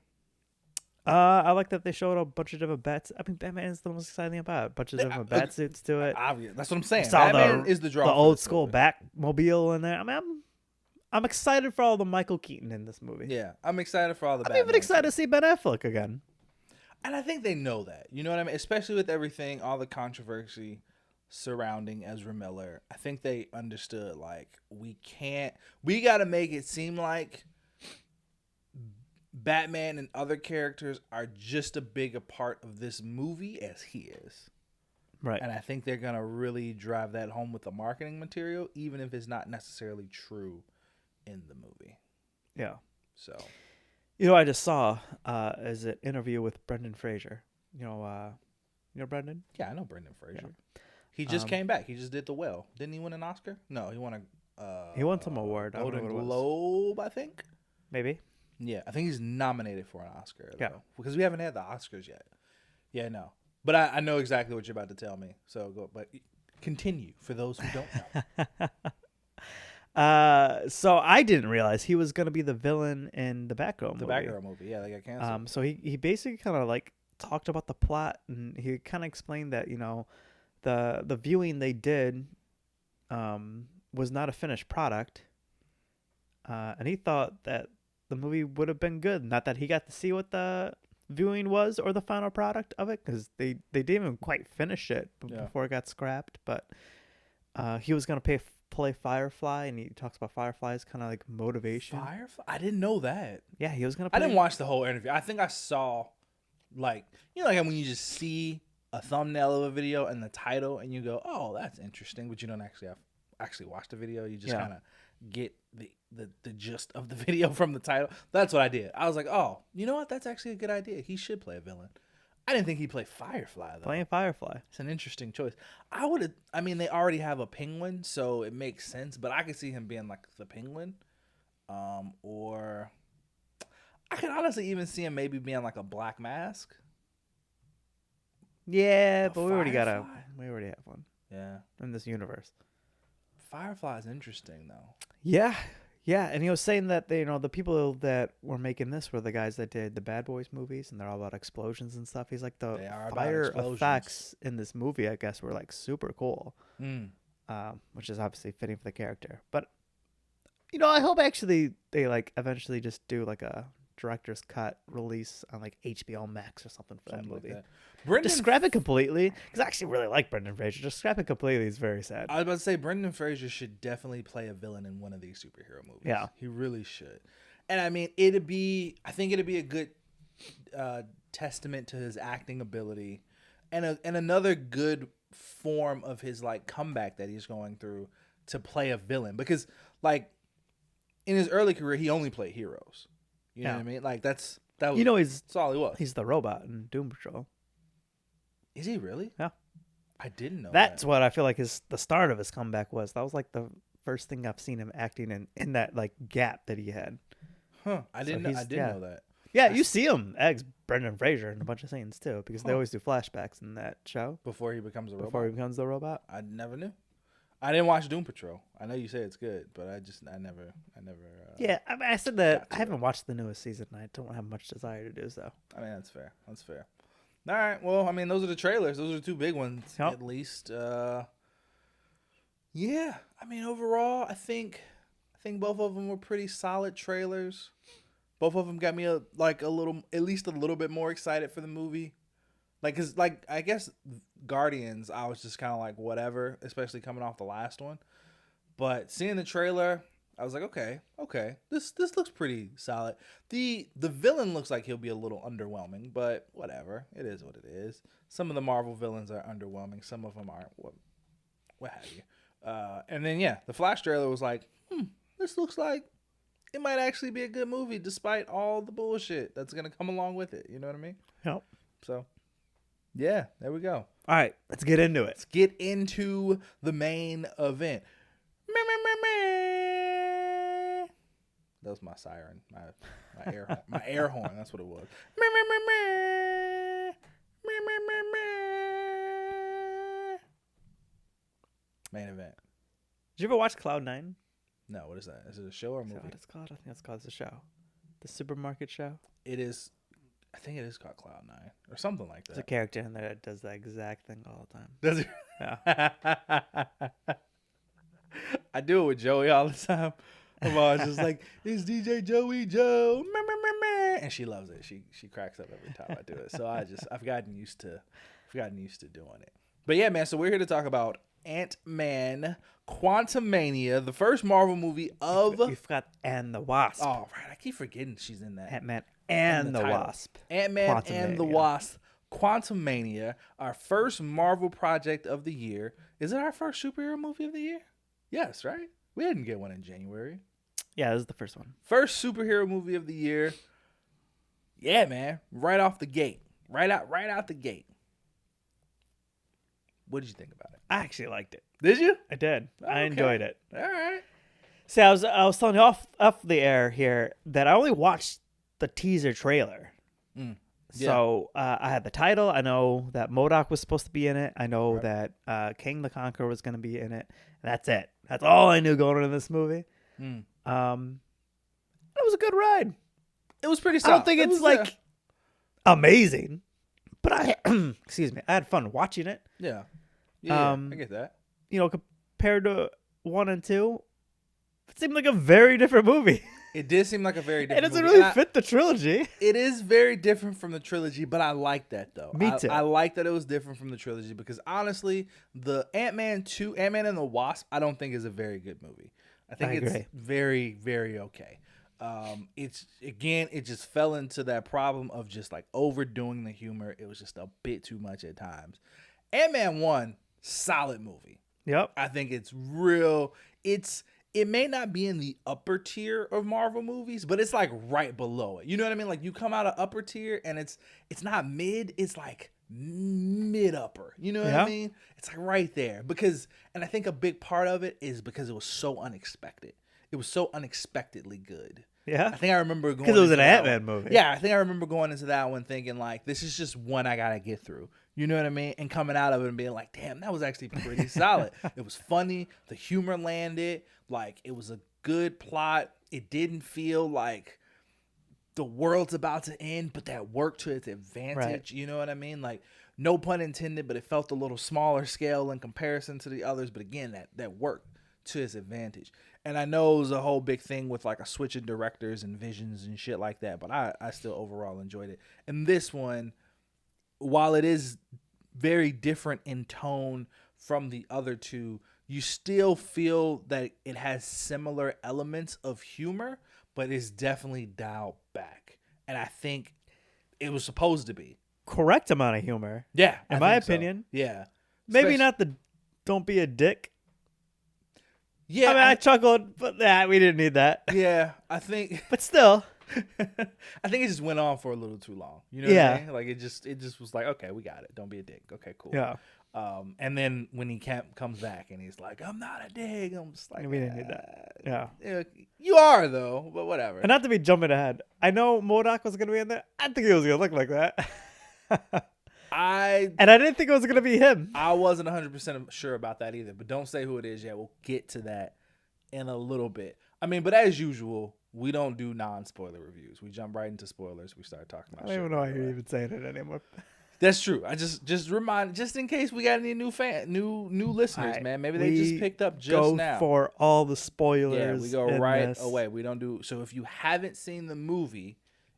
I like that they showed a bunch of different bats. I mean, Batman is the most exciting about. A bunch of different bat suits to it. Obvious. That's what I'm saying. Saw Batman is the draw. The for old this school movie. Batmobile in there. I mean, I'm excited for all the Michael Keaton in this movie. Yeah, I'm excited for all the. I'm Batman even excited stuff. to see Ben Affleck again. And I think they know that. You know what I mean? Especially with everything, all the controversy surrounding Ezra Miller. I think they understood we got to make it seem like Batman and other characters are just as big a part of this movie as he is. Right. And I think they're going to really drive that home with the marketing material, even if it's not necessarily true in the movie. Yeah. So. I just saw is an interview with Brendan Fraser. You know Brendan? Yeah, I know Brendan Fraser. Yeah. He just came back. He just did The Whale. Didn't he win an Oscar? No, he won he won some award. Golden Globe, I think. Maybe. Yeah, I think he's nominated for an Oscar. Yeah. Because we haven't had the Oscars yet. Yeah, no. But I know exactly what you're about to tell me. So but continue for those who don't know. So I didn't realize he was going to be the villain in the Batgirl movie. The Batgirl movie, yeah, they got canceled. So he basically kind of talked about the plot, and he kind of explained that the viewing they did was not a finished product, and he thought that the movie would have been good. Not that he got to see what the viewing was or the final product of it, because they didn't even quite finish it before it got scrapped. But he was going to play Firefly, and he talks about Firefly's kind of motivation. Firefly? I didn't know that. Yeah, he was going to I didn't watch the whole interview. I think I saw when you just see a thumbnail of a video and the title and you go, oh, that's interesting, but you don't actually watch the video. You just kind of get the gist of the video from the title. That's what I did. I was like, oh, you know what? That's actually a good idea. He should play a villain. I didn't think he'd play Firefly, though. Playing Firefly. It's an interesting choice. They already have a Penguin, so it makes sense, but I could see him being the Penguin. Or I could honestly even see him maybe being a Black Mask. Yeah, but we already have one. Yeah. In this universe. Firefly is interesting, though. Yeah. Yeah, and he was saying that the people that were making this were the guys that did the Bad Boys movies, and they're all about explosions and stuff. He's like, the fire effects in this movie, I guess, were super cool, which is obviously fitting for the character. But I hope actually they eventually just do a director's cut release on HBO Max or something for that movie. Just scrap it completely, because I actually really like Brendan Fraser. Just scrap it completely is very sad. I was about to say Brendan Fraser should definitely play a villain in one of these superhero movies. Yeah, he really should. And I think it'd be a good testament to his acting ability, and another good form of his comeback that he's going through to play a villain, because in his early career he only played heroes. You know what I mean? That's all he was. He's the robot in Doom Patrol. Is he really? Yeah. I didn't know That's what I feel like the start of his comeback was. That was the first thing I've seen him acting in that gap that he had. Huh. I didn't know that. Yeah, you see him ex Brendan Fraser in a bunch of scenes too, because they always do flashbacks in that show. Before he becomes a robot? Before he becomes the robot. I never knew. I didn't watch Doom Patrol. I know you say it's good, but I never. Yeah, I said that I haven't watched the newest season. I don't have much desire to do so. I mean, that's fair. All right. Well, those are the trailers. Those are the two big ones, yep. at least. Yeah, I mean, overall, I think both of them were pretty solid trailers. Both of them got me a little, at least a little bit more excited for the movie. Like, cause like I guess Guardians, I was just kind of like whatever, especially coming off the last one. But seeing the trailer, I was like, okay, this looks pretty solid. The villain looks like he'll be a little underwhelming, but whatever, it is what it is. Some of the Marvel villains are underwhelming, some of them aren't. What have you? And then yeah, the Flash trailer was like, this looks like it might actually be a good movie, despite all the bullshit that's gonna come along with it. You know what I mean? Yep. So yeah, there we go. All right, let's get into it. Let's get into the main event. That was my siren, my air horn. That's what it was. Main event. Did you ever watch Cloud9? No, what is that? Is it a show or a movie? Is that what it's called? I think it's called the show. The supermarket show. It is. I think it is called Cloud9 or something like that. There's a character in there that does that exact thing all the time. Does it? Yeah. I do it with Joey all the time. I'm always just like, it's DJ Joey Joe, and she loves it. She cracks up every time I do it. So I've gotten used to doing it. But yeah, man. So we're here to talk about Antman, Quantumania, the first Marvel movie of. You forgot and the Wasp. Oh right, I keep forgetting she's in that. Antman and the Wasp. Antman and the Wasp. Quantumania, our first Marvel project of the year. Is it our first superhero movie of the year? Yes, right? We didn't get one in January. Yeah, this is the first one. First superhero movie of the year. Yeah, man. Right off the gate. Right out the gate. What did you think about it? I actually liked it. Did you? I did. Okay. I enjoyed it. All right. See, I was telling you off the air here that I only watched the teaser trailer. Yeah. So I had the title. I know that MODOK was supposed to be in it. I know that King the Conqueror was going to be in it. That's it. That's all I knew going into this movie. It was a good ride. It was pretty solid. I don't think it's like amazing, but I excuse me, I had fun watching it. Yeah. Yeah, I get that. You know, compared to 1 and 2, it seemed like a very different movie. It did seem like a very different It doesn't movie. really fit the trilogy. It is very different from the trilogy, but I like that though. Me too. I like that it was different from the trilogy because honestly, the Ant-Man and the Wasp, I don't think is a very good movie. I think it's very, very okay. It just fell into that problem of just like overdoing the humor. It was just a bit too much at times. Ant-Man 1, solid movie. Yep. I think it's real. It may not be in the upper tier of Marvel movies, but it's like right below it. You know what I mean? Like you come out of upper tier and it's not mid, it's like mid upper. You know what I mean? It's like right there and I think a big part of it is because it was so unexpected. It was so unexpectedly good. Yeah. I think I remember going because it was an Ant-Man movie. Yeah, I think I remember going into that one thinking like, this is just one I gotta get through. You know what I mean? And coming out of it and being like, damn, that was actually pretty solid. It was funny. The humor landed. Like, it was a good plot. It didn't feel like the world's about to end, but that worked to its advantage. Right. You know what I mean? Like, no pun intended, but it felt a little smaller scale in comparison to the others. But again, that worked to its advantage. And I know it was a whole big thing with like a switch of directors and visions and shit like that. But I still overall enjoyed it. And this one, while it is very different in tone from the other two, you still feel that it has similar elements of humor, but it's definitely dialed back. And I think it was supposed to be. Correct amount of humor. Yeah. In my opinion. So. Yeah. Maybe not the don't be a dick. Yeah. I mean, I chuckled, but we didn't need that. Yeah. I think. But still. I think it just went on for a little too long. You know what I mean? Like it just was like, okay, we got it. Don't be a dick. Okay, cool. Yeah. And then when he comes back and he's like, I'm not a dick. I'm just like, we didn't need that. Yeah. You are though, but whatever. And not to be jumping ahead. I know MODOK was gonna be in there. I didn't think he was gonna look like that. I didn't think it was gonna be him. I wasn't 100% sure about that either. But don't say who it is yet. We'll get to that in a little bit. I mean, but as usual, we don't do non-spoiler reviews. We jump right into spoilers. We start talking about shit. I don't even know why you're even saying it anymore. That's true. I just remind, just in case we got any new listeners, Alright, man. Maybe they just picked up just go now. for all the spoilers. Yeah, we go in right this. away. We don't do so. If you haven't seen the movie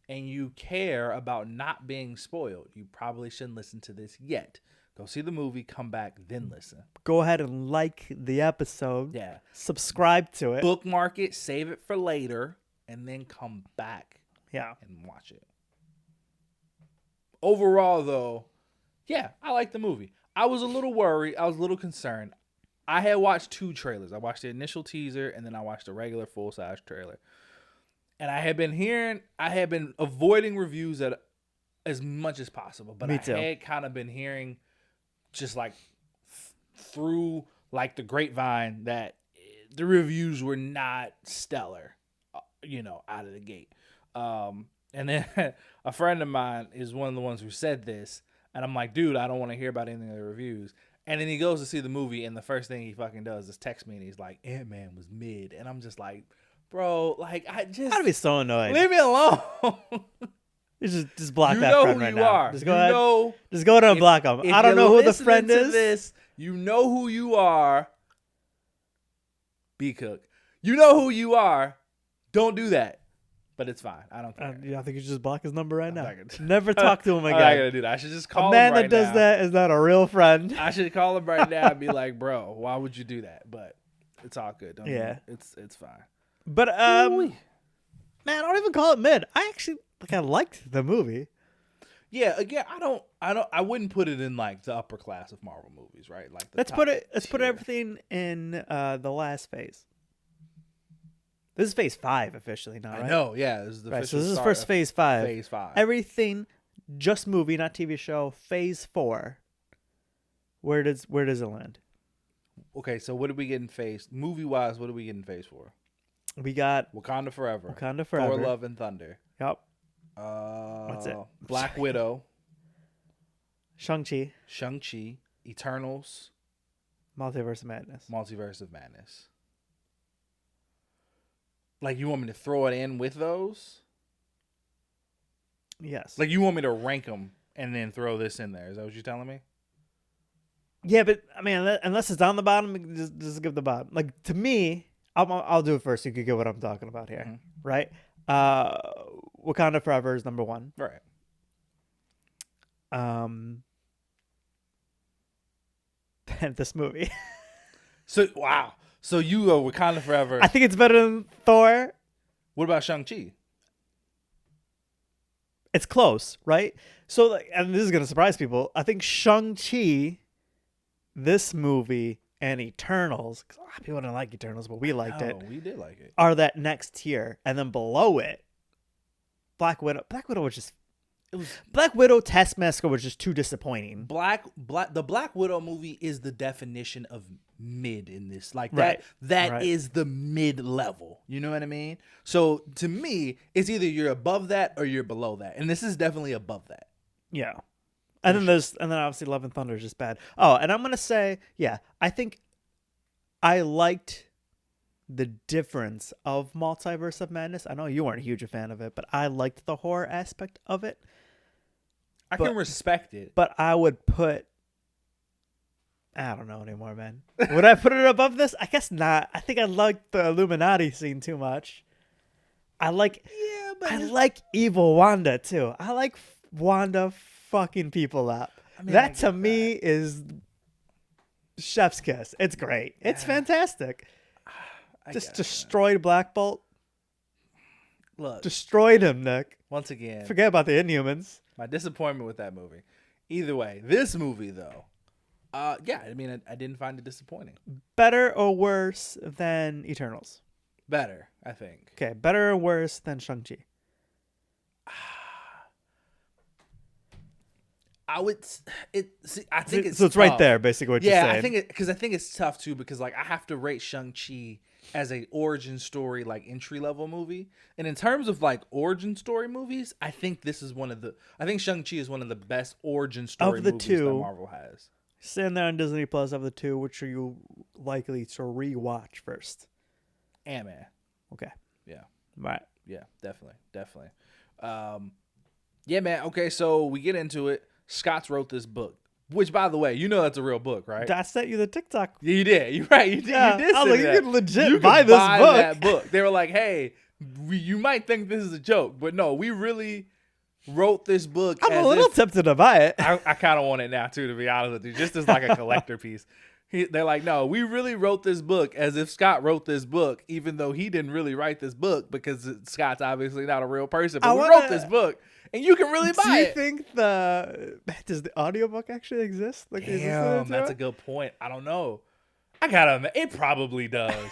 and you care about not being spoiled, you probably shouldn't listen to this yet. Go see the movie, come back, then listen. Go ahead and like the episode. Yeah. Subscribe to it. Bookmark it, save it for later, and then come back Yeah. and watch it. Overall, though, yeah, I like the movie. I was a little worried. I was a little concerned. I had watched 2 trailers. I watched the initial teaser, and then I watched the regular full-size trailer. And I had been avoiding reviews as much as possible. But Me too. I had kind of been hearing just like through like the grapevine that the reviews were not stellar, out of the gate. And then a friend of mine is one of the ones who said this, and I'm like, dude, I don't want to hear about any of the reviews. And then he goes to see the movie, and the first thing he fucking does is text me, and he's like, Antman was mid. And I'm just like, bro, like, I'd be so annoyed. leave me alone. Just block You that know friend who right you now. are. Just You go ahead. know, Just go ahead and block them. I don't know who the friend is. This, you know who you are. B-Cook. You know who you are. Don't do that. But it's fine. I don't care. I think you should just block his number right I'm now. not gonna- Never talk to him I'm again. not gonna do that. I should just call A man him right that does now. that is not a real friend. I should call him right now and be like, bro, why would you do that? But it's all good. Yeah. It's fine. But Ooh-wee. man, I don't even call it mid. I liked the movie. Yeah, again, I wouldn't put it in like the upper class of Marvel movies, right? Like Let's put everything in the last phase. This is phase 5 officially now, right? I know, yeah. This is the Right, so official this is start first of phase 5. Phase 5. Everything, just movie, not TV show. Phase 4. Where does it land? Okay, so what did we get in phase movie wise? What did we get in phase 4? We got Wakanda Forever. Forever. Thor: Love and Thunder. Yep. What's it? Black Widow. Shang-Chi. Shang-Chi. Eternals. Multiverse of Madness. Multiverse of Madness. Like, you want me to throw it in with those? Yes. Like, you want me to rank them and then throw this in there? Is that what you're telling me? Yeah, but I mean, unless it's on the bottom, just give the bottom. Like, to me, I'll do it first. So you can get what I'm talking about here, Mm-hmm. right? Wakanda Forever is number 1. Right. This movie. So, wow. So you go Wakanda Forever. I think it's better than Thor. What about Shang-Chi? It's close, right? So, and this is gonna surprise people. I think Shang-Chi, this movie, and Eternals. 'Cause a lot of people didn't like Eternals, but we liked it. We did like it. Are that next tier, and then below it, Black Widow. Black Widow was just. Black Widow Taskmaster was just too disappointing. The Black Widow movie is the definition of mid in this. Like Right. that is the mid level. You know what I mean? So to me, it's either you're above that or you're below that. And this is definitely above that. Yeah. And then obviously Love and Thunder is just bad. Oh, and I'm gonna say, yeah, I think I liked the difference of Multiverse of Madness. I know you weren't a huge fan of it, but I liked the horror aspect of it. I can respect it. But I would put, I don't know anymore, man. Would I put it above this? I guess not. I think I like the Illuminati scene too much. I like evil Wanda too. I like Wanda fucking people up. I mean, that to me is chef's kiss. It's great. It's fantastic. Just destroyed Black Bolt. Look, destroyed him, Nick. Once again, forget about the Inhumans. My disappointment with that movie. Either way, this movie though, yeah, I mean, I didn't find it disappointing. Better or worse than Eternals? Better, I think. Okay, better or worse than Shang-Chi? I think it's so. It's tough. right there, basically. What you're saying. I think I think it's tough too because like I have to rate Shang-Chi as a origin story, like entry level movie, and in terms of like origin story movies, I think this is I think Shang-Chi is one of the best origin story of the movies two that Marvel has. Sitting there on Disney Plus of the two, which are you likely to rewatch first? Antman. Okay. Yeah. Right. Yeah. Definitely. Yeah, man. Okay, so we get into it. Scotts wrote this book. Which, by the way, you know that's a real book, right? I sent you the TikTok. Yeah, you did. You're right. You did. Yeah, You did. I was like, that. you can legit buy this book. that book. They were like, hey, you might think this is a joke, but no, we really wrote this book. I'm a little tempted to buy it. I kind of want it now too, to be honest with you, just as like a collector piece. They're like, no, we really wrote this book as if Scott wrote this book, even though he didn't really write this book because Scott's obviously not a real person. But we wrote this book, and you can really buy it. Do you think does the audiobook actually exist? Like, Damn, that's a good point. I don't know. It probably does.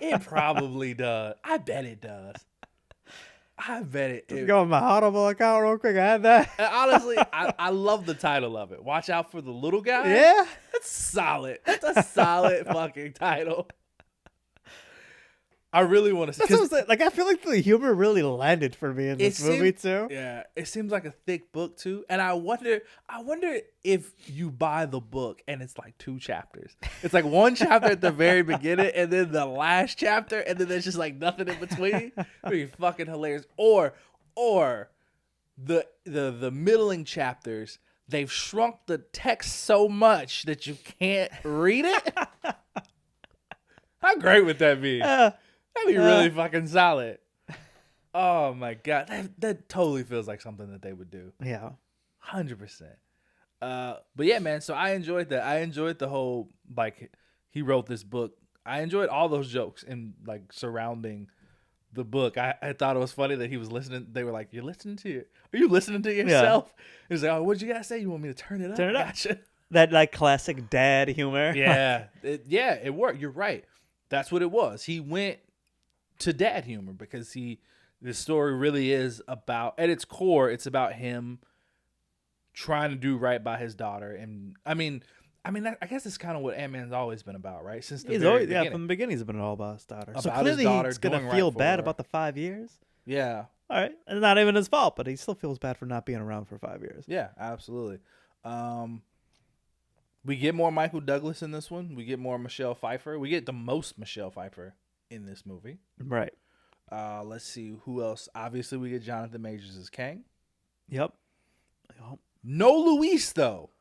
It probably does. I bet it does. I bet it. Go on my Audible account real quick. I had that. Honestly, I love the title of it. Watch out for the little guy. Yeah, that's solid. That's a solid fucking title. I really want to see. That's what I'm saying. Like, I feel like the humor really landed for me in this movie too. Yeah, it seems like a thick book too, and I wonder if you buy the book and it's like 2 chapters. It's like 1 chapter at the very beginning, and then the last chapter, and then there's just like nothing in between. It'd be fucking hilarious. Or the middling chapters, they've shrunk the text so much that you can't read it. How great would that be? That'd be really fucking solid. Oh my god, that totally feels like something that they would do. Yeah, 100%. But yeah, man. So I enjoyed that. I enjoyed the whole like he wrote this book. I enjoyed all those jokes and like surrounding the book. I thought it was funny that he was listening. They were like, "Are you listening to yourself?" Yeah. He's like, "Oh, what'd you guys say? You want me to turn it up?" Turn it up. That like classic dad humor. Yeah, it worked. You're right. That's what it was. He went to dad humor because the story really is about, at its core, it's about him trying to do right by his daughter. And I mean, I guess it's kind of what Antman's always been about, right? Since the very beginning. From the beginning, he's been all about his daughter. About so clearly, his daughter he's gonna feel bad about the 5 years. Yeah. All right, it's not even his fault, but he still feels bad for not being around for 5 years. Yeah, absolutely. We get more Michael Douglas in this one. We get more Michelle Pfeiffer. We get the most Michelle Pfeiffer in this movie. Right. Let's see who else. Obviously, we get Jonathan Majors as Kang. Yep. No Luis though.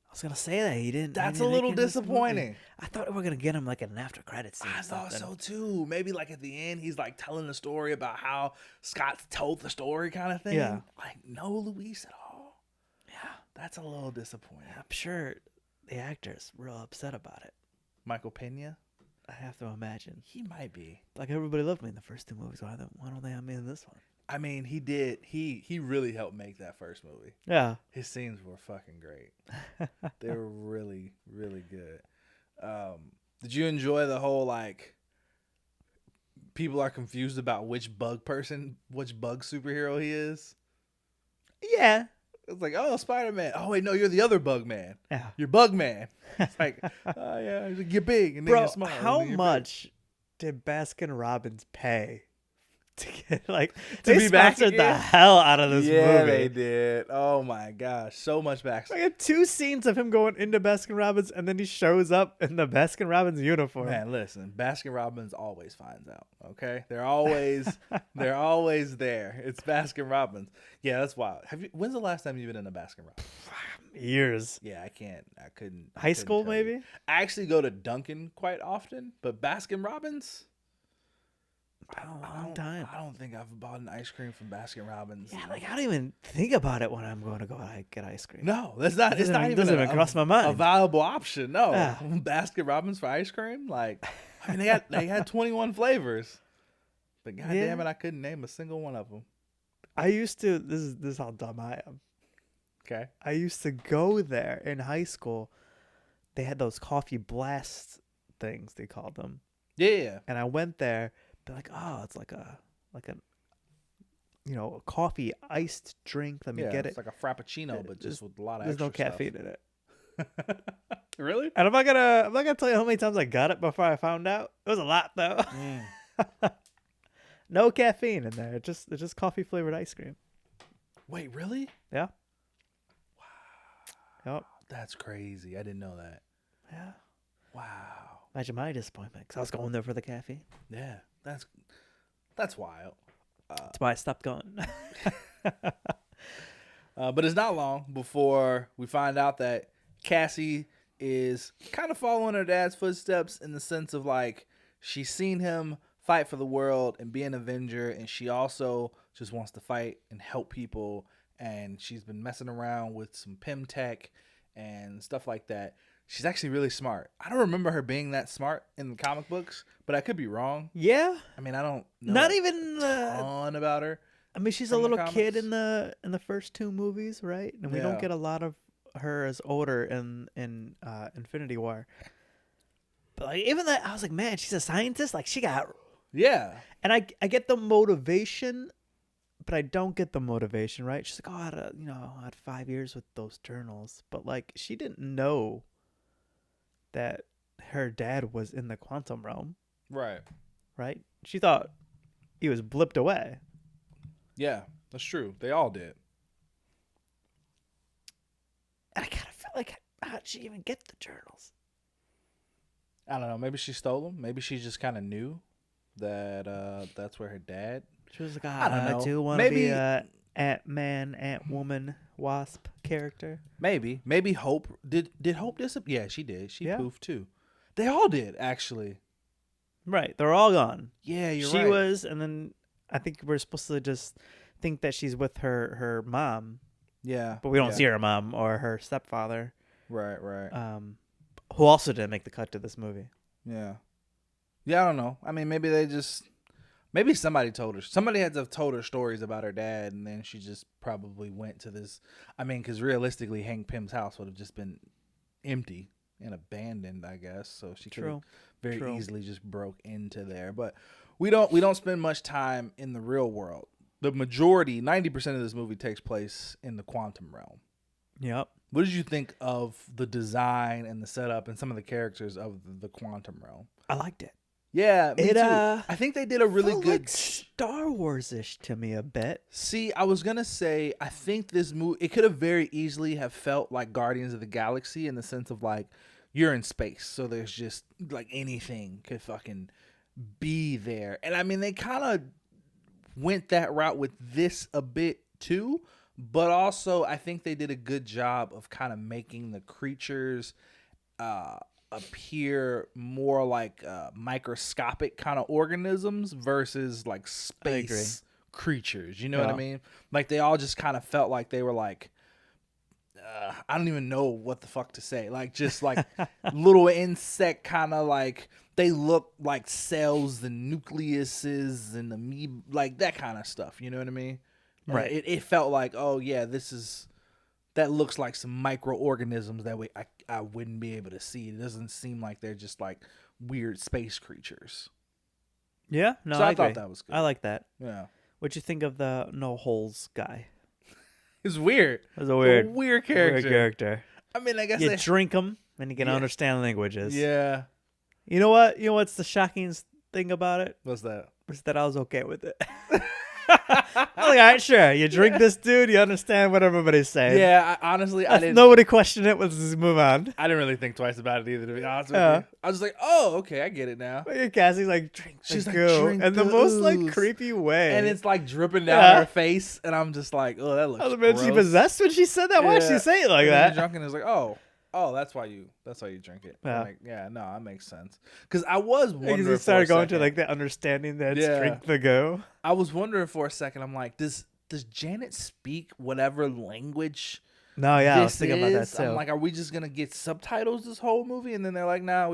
I was gonna say that he didn't. That's a little disappointing. I thought we were gonna get him like an after credits scene. I thought so too. Maybe like at the end, he's like telling the story about how Scott told the story, kind of thing. Yeah. Like no Luis at all. Yeah. That's a little disappointing. I'm sure the actor's real upset about it. Michael Pena. I have to imagine. He might be. Like, everybody loved me in the first 2 movies. Why don't they have me in this one? I mean, he did. He really helped make that first movie. Yeah. His scenes were fucking great. They were really, really good. Did you enjoy the whole, like, people are confused about which bug superhero he is? Yeah. It's like, oh, Spider-Man. Oh, wait, no, you're the other Bug Man. Yeah. You're Bug Man. It's like, oh, yeah, you're big and then you're small. How much did Baskin Robbins pay to get, like, to they be back sponsored again? the hell out of this movie. Yeah, they did. Oh, my gosh. So much back. I had 2 scenes of him going into Baskin Robbins, and then he shows up in the Baskin Robbins uniform. Man, listen, Baskin Robbins always finds out, okay? They're always there. It's Baskin Robbins. Yeah, that's wild. When's the last time you've been in a Baskin Robbins? Years. Yeah, I couldn't. High school, maybe? I actually go to Dunkin' quite often, but Baskin Robbins? A long time. I don't think I've bought an ice cream from Baskin Robbins. Yeah, like, I don't even think about it when I'm going to get ice cream. No, that's not. It's not even doesn't even cross my mind. A viable option. No, Yeah. Baskin Robbins for ice cream. Like, I mean, they had 21 flavors, but goddamn it, I couldn't name a single one of them. I used to. This is how dumb I am. Okay. I used to go there in high school. They had those coffee blast things, they called them. Yeah. And I went there. They're like, oh, it's like a a coffee iced drink. Let me get it. It's like a frappuccino, but just with a lot of there's extra no caffeine in it. Really? And I'm not gonna tell you how many times I got it before I found out. It was a lot though. No caffeine in there. It's just coffee flavored ice cream. Wait, really? Yeah. Wow. Yep. That's crazy. I didn't know that. Yeah. Wow. Imagine my disappointment because I was going there for the caffeine. Yeah. That's wild. That's why I stopped going. But it's not long before we find out that Cassie is kind of following her dad's footsteps in the sense of like she's seen him fight for the world and be an Avenger, and she also just wants to fight and help people. And she's been messing around with some Pym tech and stuff like that. She's actually really smart. I don't remember her being that smart in the comic books, but I could be wrong. Yeah. I mean, I don't know Not a even ton about her. I mean, she's a from the little kid comics. in the first two movies, right? And we Yeah. don't get a lot of her as older in Infinity War. But like, even that, I was like, man, she's a scientist. Like she got, Yeah. and I get the motivation, but I don't get the motivation, right? She's like, oh, I had 5 years with those journals, but like she didn't know that her dad was in the quantum realm, Right. right? She thought he was blipped away. Yeah, that's true. They all did. And I kind of felt like, how'd she even get the journals? I don't know. Maybe she stole them. Maybe she just kind of knew that that's where her dad. She was like, I don't know. I do want to Maybe- be a Ant-Man, Ant-Woman, Wasp character. Maybe Hope did Hope disappear? Yeah, she did. She Yeah. poofed too. They all did actually. Right. They're all gone. Yeah, you're She right. was, and then I think we're supposed to just think that she's with her mom, Yeah, but we don't yeah. see her mom or her stepfather, Right. who also didn't make the cut to this movie. Yeah. Yeah, I don't know. I mean, maybe they just. Maybe somebody told her. Somebody had to have told her stories about her dad, and then she just probably went to this. I mean, because realistically, Hank Pym's house would have just been empty and abandoned, I guess. So she could have very True. easily just broke into there. But we don't spend much time in the real world. The majority, 90% of this movie takes place in the quantum realm. Yep. What did you think of the design and the setup and some of the characters of the quantum realm? I liked it. Yeah, me It, too. uh, I think they did a really Felt good. like Star Wars-ish to me a bit. See, I was gonna say I think this movie it could have very easily have felt like Guardians of the Galaxy in the sense of like you're in space, so there's just like anything could fucking be there. And I mean they kind of went that route with this a bit too, but also I think they did a good job of kind of making the creatures appear more like microscopic kind of organisms versus like space creatures. You know what I Yeah. mean? Like they all just kind of felt like they were like, I don't even know what the fuck to say. Like just like little insect kind of like they look like cells and nucleuses and amoeba, like that kind of stuff. You know what I mean? Right. It felt like, oh yeah, that looks like some microorganisms that I wouldn't be able to see. It doesn't seem like they're just like weird space creatures. Yeah. No, So I agree. thought that was good. I like that. Yeah. What'd you think of the no holes guy? It's weird. It was a weird, Weird character. weird character. I mean, I guess You they, drink them and you can Yeah. understand languages. yeah. You know what? You know what's the shocking thing about it? What's that? Was that I was okay with it. I'm like, all right, sure. You drink this, dude. You understand what everybody's saying. Yeah, honestly, I didn't. Nobody questioned it. Let's just move on. I didn't really think twice about it either. To be honest with Yeah. you, I was just like, "Oh, okay, I get it now." Cassie's like, drink the She's like, goo. "Drink and the the most like ooze." creepy way. And it's like dripping down Yeah. her face, and I'm just like, "Oh, that looks." I was like, she gross." possessed when she said that. Why did Yeah. she say it like And then that? you're drunk and it's like, oh, that's why you drink it. Yeah. No, that makes sense. Because I was wondering. Because he for started a going to second- like the understanding that it's Yeah. drink the go. I was wondering for a second. I'm like, does Janet speak whatever language? No, yeah, I was this thinking about that is? too. I'm like, are we just gonna get subtitles this whole movie? And then they're like, no,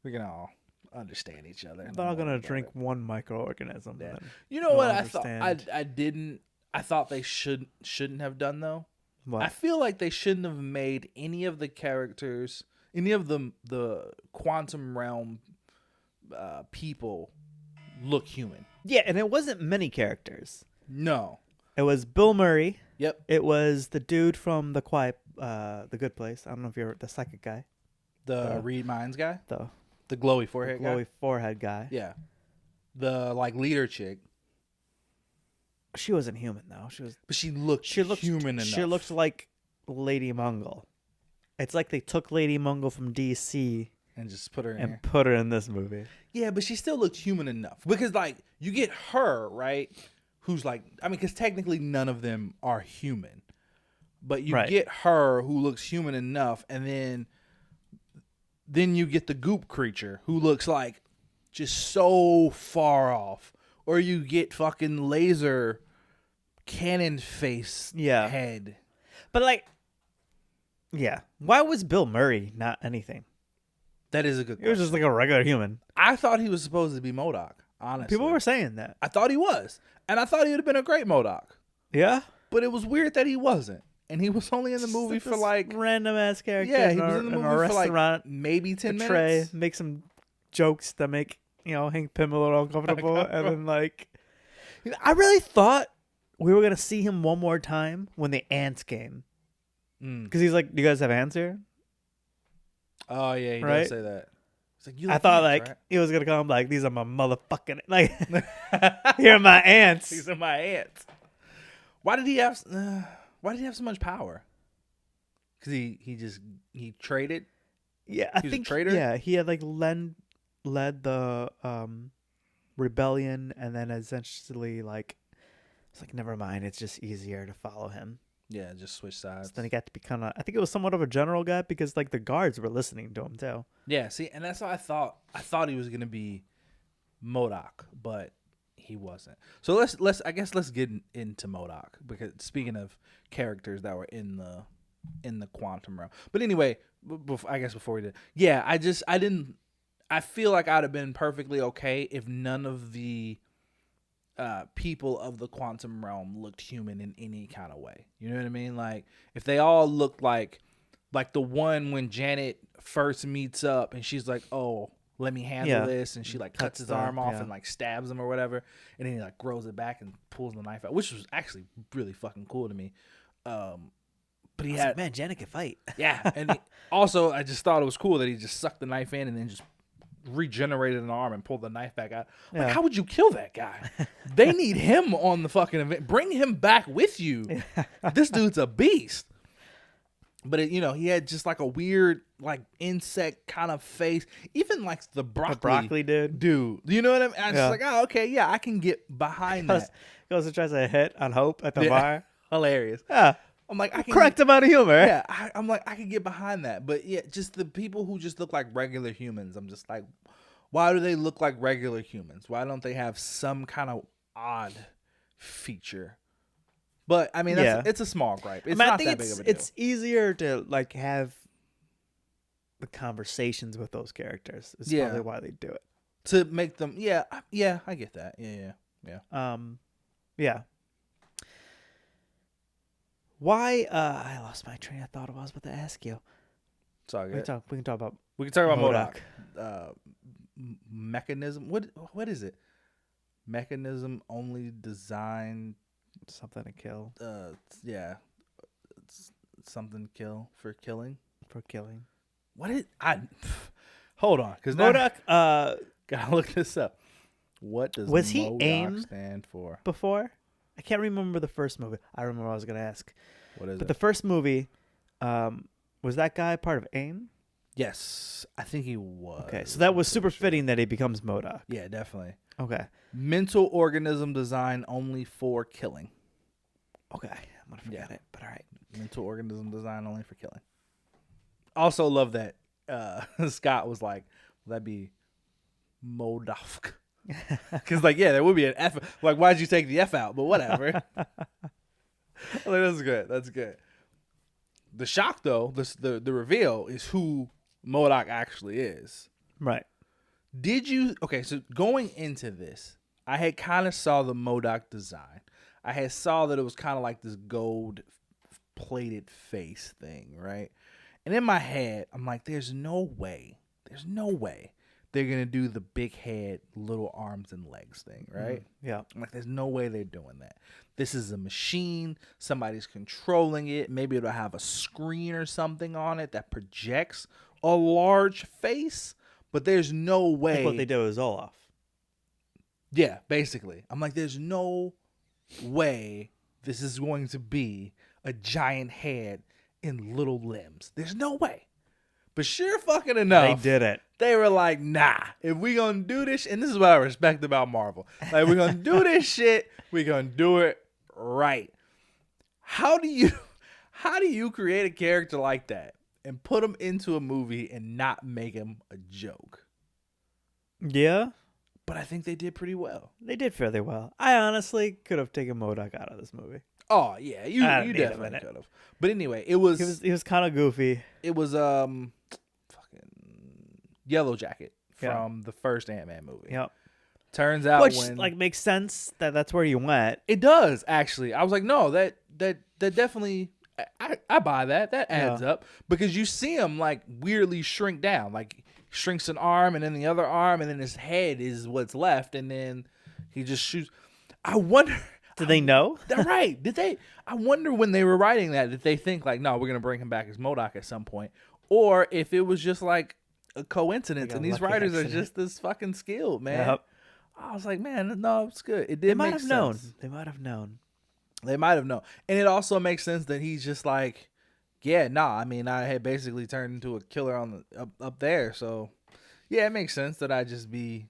we can all understand each other. They're all Don't worry gonna about drink it. one microorganism. Yeah. and then You know we'll what? understand. I didn't. I thought they shouldn't have done though. What? I feel like they shouldn't have made any of the characters, any of the quantum realm people look human. Yeah, and it wasn't many characters. No. It was Bill Murray. Yep. It was the dude from the Good Place. I don't know if you're the psychic guy, The Read Minds guy, the the glowy forehead guy. glowy forehead guy. Yeah. The like leader chick, She wasn't human though. She but she looked human enough. She looked like Lady Mungo. It's like they took Lady Mungo from DC and just put her in and here. put her in this movie. Yeah, but she still looked human enough because like you get her right, who's like, I mean, because technically none of them are human, but you Right. get her who looks human enough, and then you get the goop creature who looks like just so far off, or you get fucking laser cannon face Yeah. head. But like, yeah. Why was Bill Murray not anything? That is a good He was question. just like a regular human. I thought he was supposed to be MODOK, honestly. People were saying that. I thought he was. And I thought he would have been a great MODOK. Yeah. But it was weird that he wasn't. And he was only in the movie for like... random ass character. Yeah, he was in the movie for like restaurant. maybe 10 Tray, minutes. make some jokes that make Hank Pym a little uncomfortable, and then like, I really thought we were gonna see him one more time when the ants came, because he's like, "Do you guys have ants here?" Oh yeah, he Right? does say that. It's like, you I like thought ants, like right? he was gonna come like, "These are my motherfucking like, here are my ants." These are my ants. Why did he have so much power? Because he traded. Yeah, I He was a think traitor? yeah, he had like led the rebellion, and then essentially like it's like, never mind, it's just easier to follow him. Yeah, just switch sides. So then he got to become I think it was somewhat of a general guy, because like the guards were listening to him too. Yeah, see, and that's what I thought. I thought he was gonna be MODOK, but he wasn't. So let's get into MODOK, because speaking of characters that were in the quantum realm. But anyway, before we did, yeah, I feel like I'd have been perfectly okay if none of the people of the quantum realm looked human in any kind of way. You know what I mean? Like if they all looked like the one when Janet first meets up and she's like, "Oh, let me handle this," and she like cuts his arm off and like stabs him or whatever, and then he like grows it back and pulls the knife out, which was actually really fucking cool to me. But he had like, man, Janet can fight. yeah, and also I just thought it was cool that he just sucked the knife in and then just regenerated an arm and pulled the knife back out. Like, how would you kill that guy? They need him on the fucking event. Bring him back with you. This dude's a beast. But he had just like a weird like insect kind of face. Even like the broccoli dude. You know what I mean? I was just like, oh, okay, yeah, I can get behind that. Goes and tries to hit on Hope at the bar. Hilarious. Yeah. I'm like, I can correct amount of humor. Yeah, I'm like, I can get behind that. But yeah, just the people who just look like regular humans, I'm just like, why do they look like regular humans? Why don't they have some kind of odd feature? But I mean, it's a small gripe. It's not that big of a deal. It's easier to like have the conversations with those characters. Is probably why they do it. To make them, yeah, I get that. Yeah. Yeah. Why? I lost my train of thought. I was about to ask you. It's all good. We can talk about MODOK. Mechanism. What is it? Mechanism only designed something to kill. Yeah. It's something kill for killing. For killing. What is Hold on, because MODOK. Gotta look this up. What does MODOK AIM stand for? Before? I can't remember the first movie. I remember what I was going to ask. What is it? But the first movie, was that guy part of AIM? Yes, I think he was. Okay, so that was super fitting that he becomes MODOK. Yeah, definitely. Okay. Mental organism designed only for killing. Okay, I'm going to forget it, but all right. Mental organism designed only for killing. Also love that Scott was like, will that be MODOK? Because there would be an F. Like, why'd you take the F out? But whatever. That's good. That's good. The shock, though, the reveal is who MODOK actually is. Right. Did you? Okay, so going into this, I had kind of saw the MODOK design. I had saw that it was kind of like this gold plated face thing, right? And in my head, I'm like, there's no way they're going to do the big head, little arms and legs thing, right? Yeah. I'm like, there's no way they're doing that. This is a machine. Somebody's controlling it. Maybe it'll have a screen or something on it that projects a large face, but there's no way. Like what they did with Zoloff. Yeah, basically. I'm like, there's no way this is going to be a giant head and little limbs. There's no way. But sure fucking enough, They did it. They were like, nah, if we gonna do this, and this is what I respect about Marvel. Like, we're gonna do this shit, we gonna do it right. How do you create a character like that and put him into a movie and not make him a joke? Yeah. But I think they did pretty well. They did fairly well. I honestly could have taken MODOK out of this movie. Oh yeah, you definitely could have. But anyway, He was kind of goofy. It was fucking Yellow Jacket from the first Ant-Man movie. Yep. Turns out Which like makes sense that's where you went. It does actually. I was like, no, that definitely. I buy that. That adds up because you see him like weirdly shrink down, like shrinks an arm and then the other arm and then his head is what's left and then he just shoots. I wonder. Did they know? They're right. Did they? I wonder when they were writing that, did they think like, no, we're gonna bring him back as MODOK at some point, or if it was just like a coincidence and these writers are just this fucking skilled, man. Yep. I was like, man, no, it's good. It did make sense. They might have known. They might have known. And it also makes sense that he's just like, yeah, nah, I mean, I had basically turned into a killer on the up there. So, yeah, it makes sense that I just be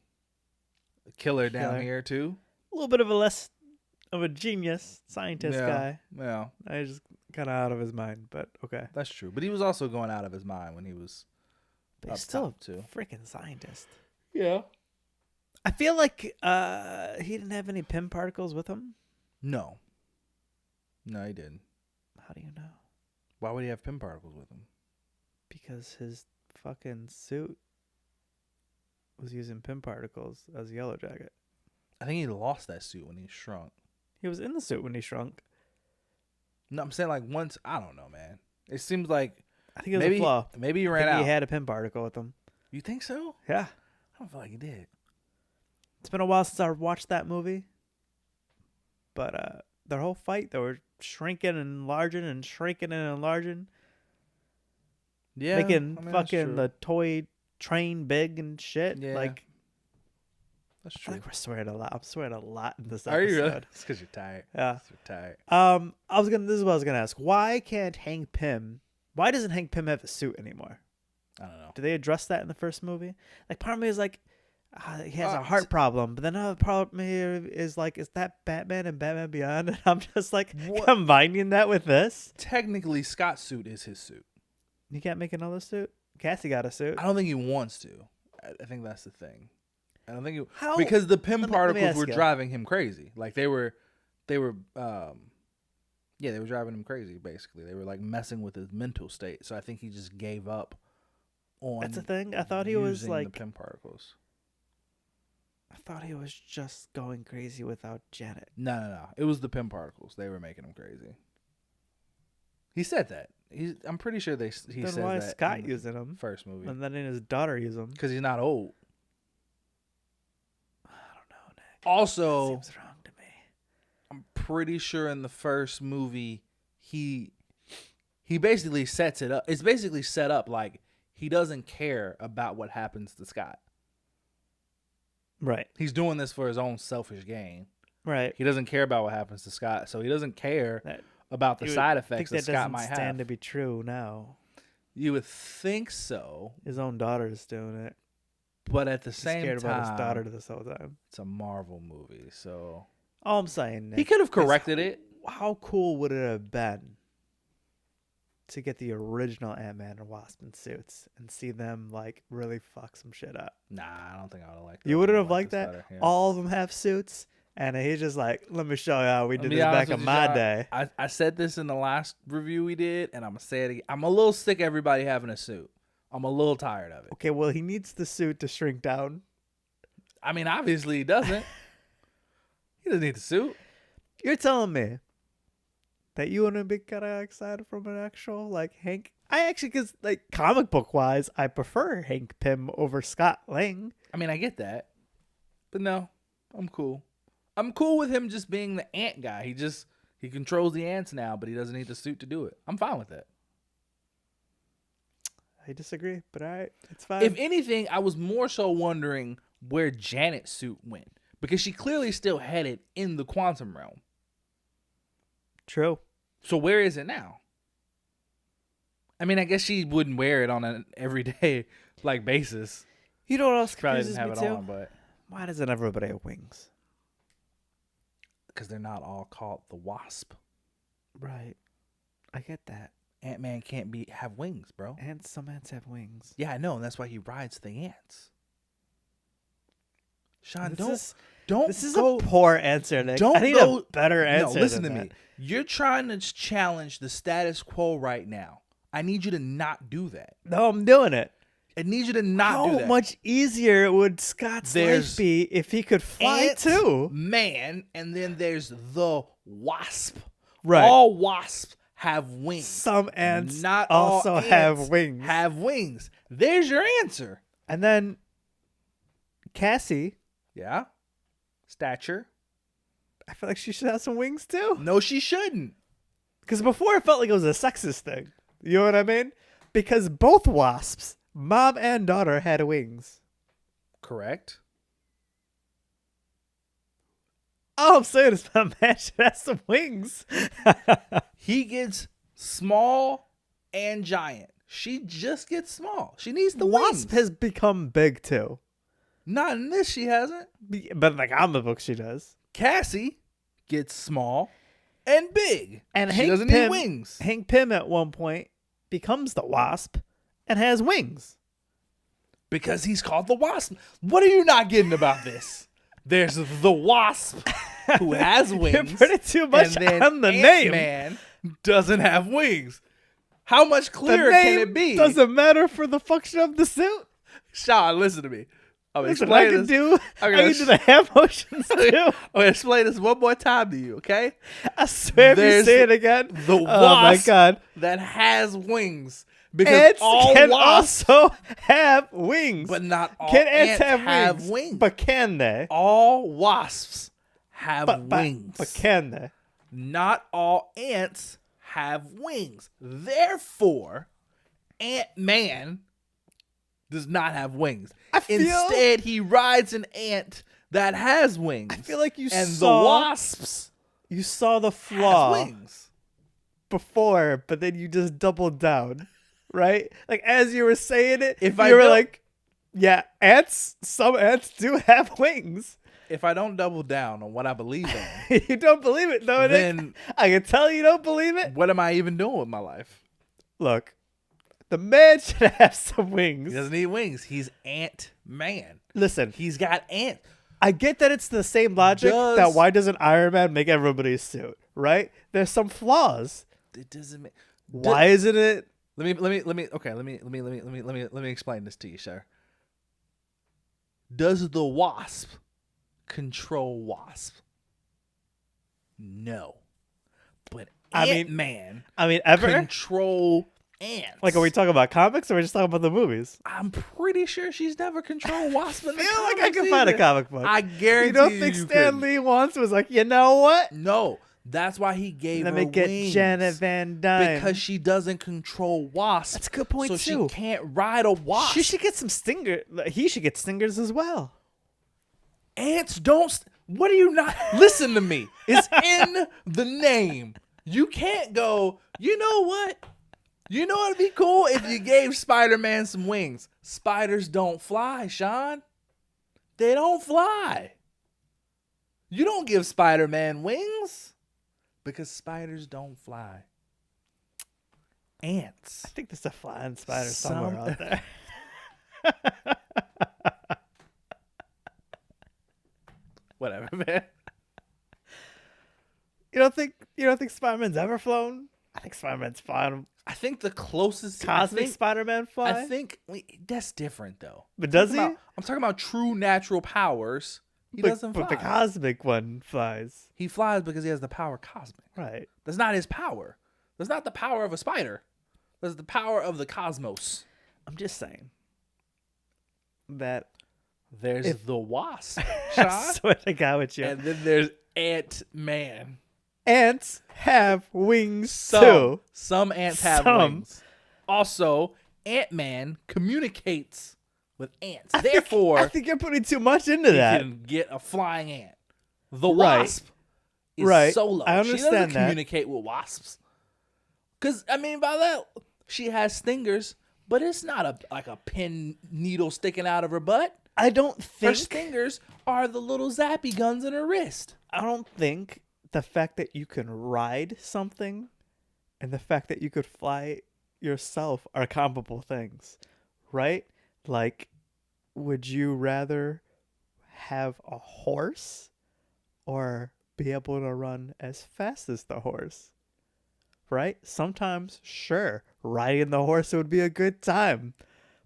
a killer down here, too. A little bit of a less of a genius scientist guy. Yeah. I just kind of out of his mind, but okay. That's true. But he was also going out of his mind when he was he's still a freaking scientist. Yeah. I feel like he didn't have any Pym particles with him. No, he didn't. How do you know? Why would he have Pym particles with him? Because his fucking suit was using Pym particles as a Yellow Jacket. I think he lost that suit when he shrunk. He was in the suit when he shrunk. No, I'm saying like once. I don't know, man. It seems like I think it was a flaw. Maybe he ran out. He had a Pym particle with him. You think so? Yeah. I don't feel like he did. It's been a while since I watched that movie. But their whole fight, they were shrinking and enlarging and shrinking and enlarging. Yeah. Making fucking the toy train big and shit. Yeah. Like, that's true. I think we're swearing a lot. I'm swearing a lot in this episode. Are you really? It's because you're tired. Yeah. You're tired. This is what I was gonna ask. Why doesn't Hank Pym have a suit anymore? I don't know. Did they address that in the first movie? Like, part of me is like, he has a heart problem, but then another part of me is like, is that Batman and Batman Beyond? And I'm just like combining that with this. Technically, Scott's suit is his suit. You can't make another suit. Cassie got a suit. I don't think he wants to. I think that's the thing. I don't think because the Pym particles were driving him crazy. Like they were driving him crazy. Basically, they were like messing with his mental state. So I think he just gave up on. That's the thing. I thought he was like the Pym particles. I thought he was just going crazy without Janet. No. It was the Pym particles. They were making him crazy. He said that. I'm pretty sure he said that. Then why is Scott using them? First movie. And then his daughter use them. Because he's not old. I don't know, Nick. Also, that seems wrong to me. I'm pretty sure in the first movie, he basically sets it up. It's basically set up like he doesn't care about what happens to Scott. Right. He's doing this for his own selfish gain. Right. He doesn't care about what happens to Scott, so he doesn't care about the side effects that Scott might have. That doesn't stand to be true now. You would think so. His own daughter's doing it. But at the same time, scared about his daughter this whole time. It's a Marvel movie, so all I'm saying, Nick, he could have corrected it. How cool would it have been to get the original Antman and Wasp in suits and see them like really fuck some shit up? Nah, I don't think I would have liked that. You wouldn't have liked that? Better, yeah. All of them have suits, and he's just like, let me show you how we did this back in my day. I said this in the last review we did, and I'm going to say it again. I'm a little sick of everybody having a suit. I'm a little tired of it. Okay, well, he needs the suit to shrink down. I mean, obviously he doesn't. He doesn't need the suit. You're telling me that you wouldn't be kind of excited from an actual, like, Hank? I actually, because, like, comic book-wise, I prefer Hank Pym over Scott Lang. I mean, I get that. But no, I'm cool. I'm cool with him just being the ant guy. He controls the ants now, but he doesn't need the suit to do it. I'm fine with that. I disagree, but all right, it's fine. If anything, I was more so wondering where Janet's suit went, because she clearly still had it in the quantum realm. True. So where is it now? I mean, I guess she wouldn't wear it on an everyday basis. You know what else Probably confuses didn't me have it too? on, but Why doesn't everybody have wings? because they're not all called the Wasp. Right. I get that. Ant-Man can't have wings, bro. And some ants have wings. Yeah, I know, and that's why he rides the ants. Sean, This don't is go. a poor answer, Nick. Don't I need go. a better answer. No, listen to than me. that. You're trying to challenge the status quo right now. I need you to not do that. No, I'm doing it. I need you to not do that. How much easier would Scott's life be if he could fly too? Man, and then there's the Wasp. Right. All wasps have wings. Some ants Not also all have ants wings. Have wings. There's your answer. And then Cassie, Yeah. Stature. I feel like she should have some wings too. No, she shouldn't. Because before it felt like it was a sexist thing. You know what I mean? Because both wasps, mom and daughter, had wings. Correct. All I'm saying is my man should have some wings. He gets small and giant. She just gets small. She needs the Wasp wings. has become big too. Not in this, she hasn't. But in the comic book, she does. Cassie gets small and big. And she Hank doesn't Pym, need wings. Hank Pym at one point becomes the Wasp and has wings. Because he's called the Wasp. What are you not getting about this? There's the Wasp who has wings. You're putting too much and then on the name. Ant-Man doesn't have wings. How much The clearer name can it be? doesn't matter for the function of the suit. Sean, listen to me. I'm gonna Listen, I explain can this. do. I can do the hand motions too. I'm gonna explain this one more time to you, okay? I swear, if you There's say it again, The Wasp oh my god, that has wings. Because ants all can wasps, also have wings. but not all Can ants have wings. But can they? All wasps have wings. But can they? Not all ants have wings. Therefore, Ant-Man does not have wings. Instead, he rides an ant that has wings. I feel like you and saw the wasps you saw the flaw has wings. before, but then you just doubled down, right? Like as you were saying it, If you I were don't- like, "Yeah, ants. Some ants do have wings." If I don't double down on what I believe in, You don't believe it, though. Nick. then I can tell you don't believe it. what am I even doing with my life? Look, the man should have some wings. He doesn't need wings. He's Ant-Man. Listen, He's got ants. I get that it's the same logic that why doesn't Iron Man make everybody's suit, right? There's some flaws. It doesn't make. Why isn't it? Let me explain this to you, sir. Does the Wasp control Wasp? No. But I mean- Ant-Man Ever? control ants. Like, are we talking about comics or are we just talking about the movies? I'm pretty sure she's never controlled Wasp in the I feel like I comics can find a either. comic book. I guarantee You don't think you Stan couldn't. Lee once was like, you know what? No. That's why he gave Let her me get wings. Janet Van Dyne. Because she doesn't control Wasp. That's a good point, so too. she can't ride a Wasp. She should get some stinger. He should get stingers as well. Ants don't. What are you not? Listen to me. It's in the name. You can't go. You know what? You know what'd be cool if you gave Spider-Man some wings. Spiders don't fly, Sean. They don't fly. You don't give Spider-Man wings because spiders don't fly. Ants. I think there's a flying spider somewhere out there. Whatever, man. You don't think Spider-Man's ever flown? I think Spider-Man's flying. I think the closest Cosmic Spider-Man fly? I think that's different though. But does he? I'm talking about true natural powers. He doesn't fly. But the cosmic one flies. He flies because he has the power cosmic. Right. That's not his power. That's not the power of a spider. That's the power of the cosmos. I'm just saying that There's the Wasp, I Sean. swear to God with you. And then there's Ant-Man. Ants have wings too. Some ants have Some. wings. Also, Ant-Man communicates with ants. I Therefore, think you're putting too much into he that. can get a flying ant. The Right. Wasp is Right. solo. I She understand doesn't that. communicate with wasps. Because, I mean, by that, she has stingers, but it's not like a pin needle sticking out of her butt. I don't Her think stingers are the little zappy guns in her wrist. I don't think the fact that you can ride something and the fact that you could fly yourself are comparable things, right? Like, would you rather have a horse or be able to run as fast as the horse? Right? Sometimes, sure, riding the horse would be a good time.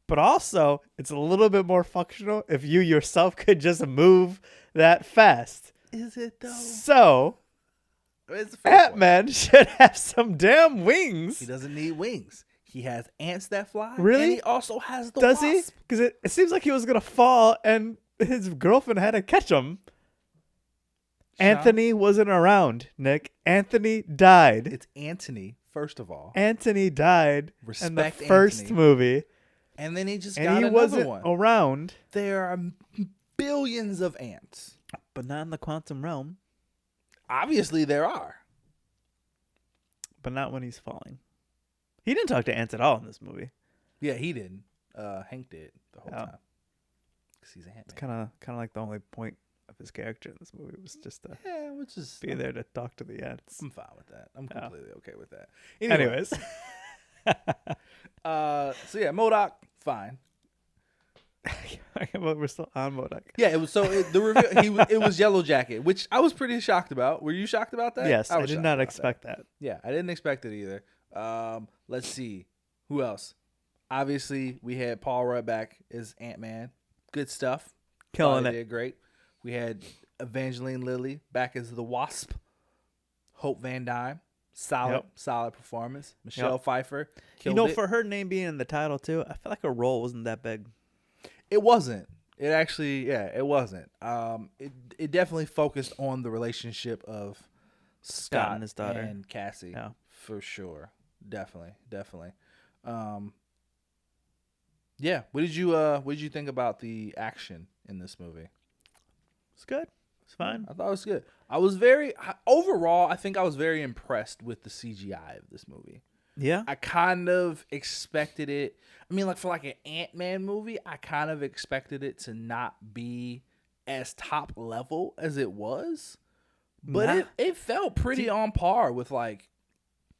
But also, it's a little bit more functional if you yourself could just move that fast. Is it though? So, It's a fair point. Antman should have some damn wings. He doesn't need wings. He has ants that fly. Really? And he also has the Does wasp. he? Because it seems like he was going to fall and his girlfriend had to catch him. Sean? Anthony wasn't around, Nick. Anthony died. It's Antony, first of all. Anthony died in the Respect first Anthony. movie. And then he just And got he another wasn't one. around. There are billions of ants. But not in the quantum realm. Obviously, there are. But not when he's falling. He didn't talk to ants at all in this movie. Yeah, he didn't. Hank did the whole time. Because he's Ant-Man. Kind of like the only point of his character in this movie was just to Yeah, which is... be there to talk to the ants. I'm fine with that. I'm Yeah. completely okay with that. Anyways. So yeah, MODOK, fine. But we're still on MODOK. Yeah, it was the reveal. It was Yellow Jacket, which I was pretty shocked about. Were you shocked about that? Yes, I was did shocked not about expect that. Yeah, I didn't expect it either. Let's see, who else? Obviously, we had Paul Rudd back as Ant-Man. Good stuff. Killing Thought it. he did great. We had Evangeline Lilly back as the Wasp. Hope Van Dyne, solid performance. Michelle Pfeiffer, killed it. For her name being in the title too, I feel like her role wasn't that big. It wasn't. It actually, it wasn't. It definitely focused on the relationship of Scott and his daughter. and Cassie. Yeah. For sure. Definitely. Yeah. What did you think about the action in this movie? It's good. It's fine. I thought it was good. Overall, I think I was very impressed with the CGI of this movie. Yeah. I kind of expected it. I mean, like for like an Ant-Man movie, I kind of expected it to not be as top level as it was, but it felt pretty on par with like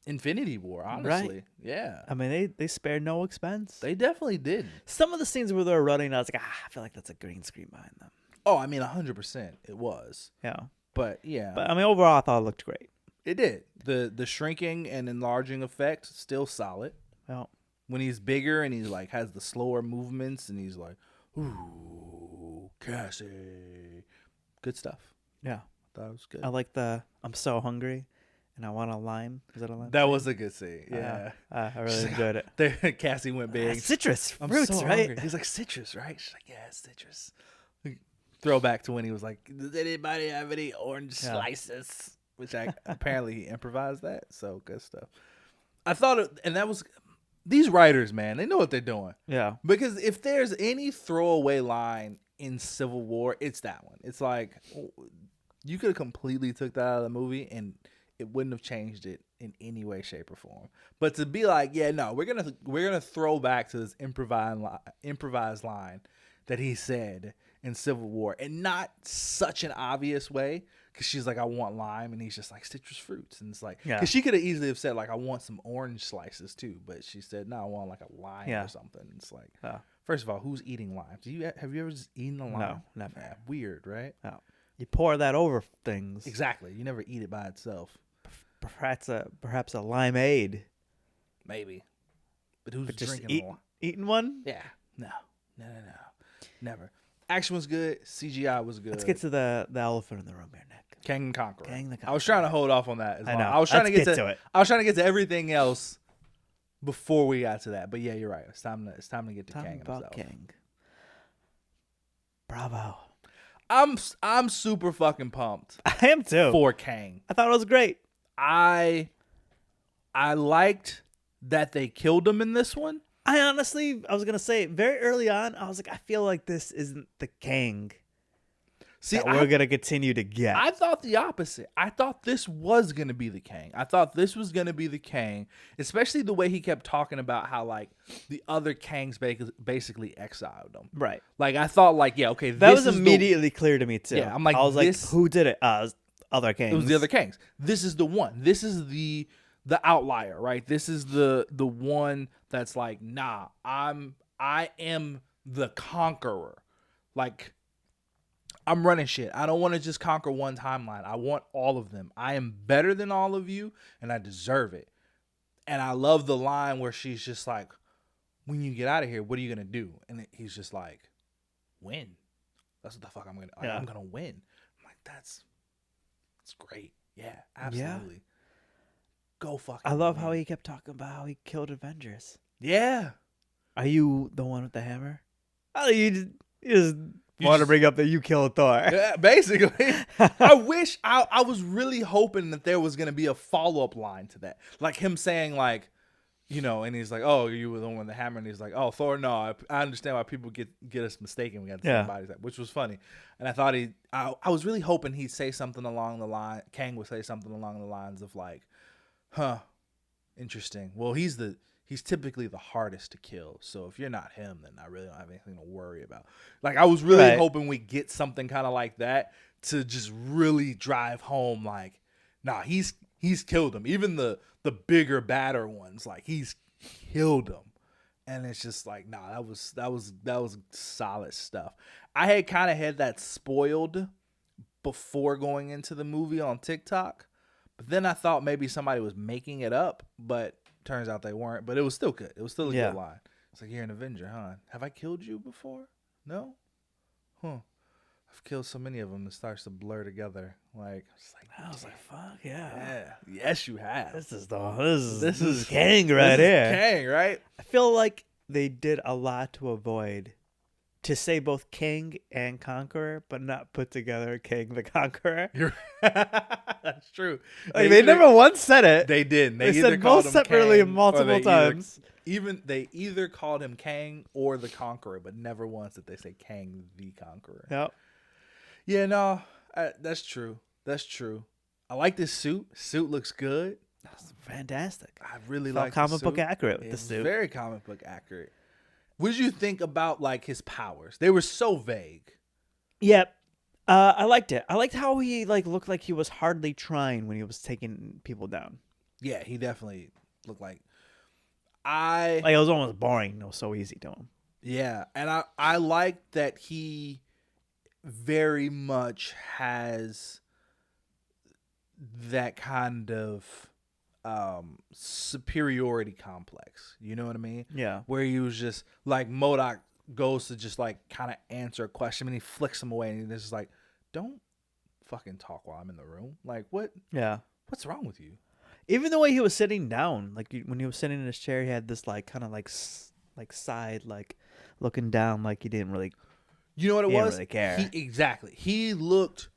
Infinity War, honestly. Right. Yeah. I mean, they spared no expense. They definitely did. Some of the scenes where they were running, I was like, I feel like that's a green screen behind them. Oh, I mean, 100% it was. Yeah. But yeah. But I mean, overall, I thought it looked great. It did. The shrinking and enlarging effect still solid. Yeah. When he's bigger and he's like has the slower movements and he's like, ooh, Cassie. Good stuff. Yeah. I thought it was good. I like I'm so hungry and I want a lime. Is that a lime? That was a good scene. Yeah. I really enjoyed it. Cassie went big. Citrus I'm fruits, so right? hungry. He's like, citrus, right? She's like, yeah, it's citrus. Throwback to when he was like, does anybody have any orange slices? Which apparently he improvised that. So good stuff. I thought, and that was, these writers, man, they know what they're doing. Yeah. Because if there's any throwaway line in Civil War, it's that one. It's like, you could have completely took that out of the movie and it wouldn't have changed it in any way, shape, or form. But to be like, yeah, no, we're gonna throw back to this improvised line that he said in Civil War, and not such an obvious way, because she's like, I want lime, and he's just like, citrus fruits, and it's like, because she could have easily have said like, I want some orange slices too, but she said, no, I want like a lime or something. It's like, first of all, who's eating limes? Have you ever just eaten a lime? No, never. Yeah, weird, right? No. You pour that over things. Exactly. You never eat it by itself. Perhaps a limeade. Maybe. But who's just drinking eating one? Yeah. No. Never. Action was good. CGI was good. Let's get to the elephant in the room here, Nick. Kang and Conqueror. Kang the Conqueror. I was trying to hold off on that. I know. I was trying Let's to get to it. I was trying to get to everything else before we got to that. But yeah, you're right. It's time to get to Kang himself. Kang. Bravo. I'm super fucking pumped I am too. for Kang. I thought it was great. I liked that they killed him in this one. I was gonna say very early on, I was like, I feel like this isn't the Kang. See, that we're gonna continue to get. I thought the opposite. I thought this was gonna be the Kang. I thought this was gonna be the Kang, especially the way he kept talking about how like the other Kangs basically exiled him. Right. Like I thought, like okay, That was immediately clear to me too. Yeah, I'm like, I was like, who did it? Other Kangs. It was the other Kangs. This is the one. This is the outlier, right? This is the one that's like, nah, I am the conqueror. Like. I'm running shit. I don't want to just conquer one timeline. I want all of them. I am better than all of you, and I deserve it. And I love the line where she's just like, when you get out of here, what are you going to do? And he's just like, win. That's what the fuck I'm going to do. I'm going to win. I'm like, that's great. Yeah, absolutely. Yeah. Go fucking I love win. how he kept talking about how he killed Avengers. Yeah. Are you the one with the hammer? Oh, you just want to bring up that you killed Thor. Yeah, basically. I wish I was really hoping that there was gonna be a follow-up line to that, like him saying like, and he's like, "Oh, you were the one with the hammer," and he's like, "Oh, Thor, no, I understand why people get us mistaken. We got the same bodies," which was funny, and I thought I was really hoping he'd say something along the line. Kang would say something along the lines of like, "Huh, interesting. Well, he's typically the hardest to kill. So if you're not him, then I really don't have anything to worry about." Like I was really hoping we get something kind of like that to just really drive home like, nah, he's killed him. Even the bigger, badder ones, like he's killed them. And it's just like, nah, that was solid stuff. I had kind of had that spoiled before going into the movie on TikTok. But then I thought maybe somebody was making it up, but turns out they weren't, but it was still good. It was still a good line. It's like, you're an Avenger, huh? Have I killed you before? No? Huh. I've killed so many of them, it starts to blur together. Like, I was like, fuck yeah. Yeah. Yes, you have. This is Kang right here. This is Kang, right? I feel like they did a lot to avoid to say both King and Conqueror, but not put together King the Conqueror. That's true. They never once said it. They did. They said both separately multiple times. They either called him Kang or the Conqueror, but never once did they say Kang the Conqueror. Yep. Yeah, no, that's true. That's true. I like this suit. Suit looks good. That's fantastic. I really like comic book accurate with the suit. Very comic book accurate. What did you think about like his powers? They were so vague. Yep. I liked it. I liked how he like looked like he was hardly trying when he was taking people down. Yeah, he definitely looked like it was almost boring. It was so easy to him. Yeah, and I like that he very much has that kind of superiority complex. You know what I mean? Yeah. Where he was just like MODOK goes to just like kind of answer a question and he flicks him away and he's just like, don't fucking talk while I'm in the room. Like what? Yeah. What's wrong with you? Even the way he was sitting down, like when he was sitting in his chair, he had this like kind of like side, like looking down, like he didn't really. You know what it was? Really care. Exactly. He looked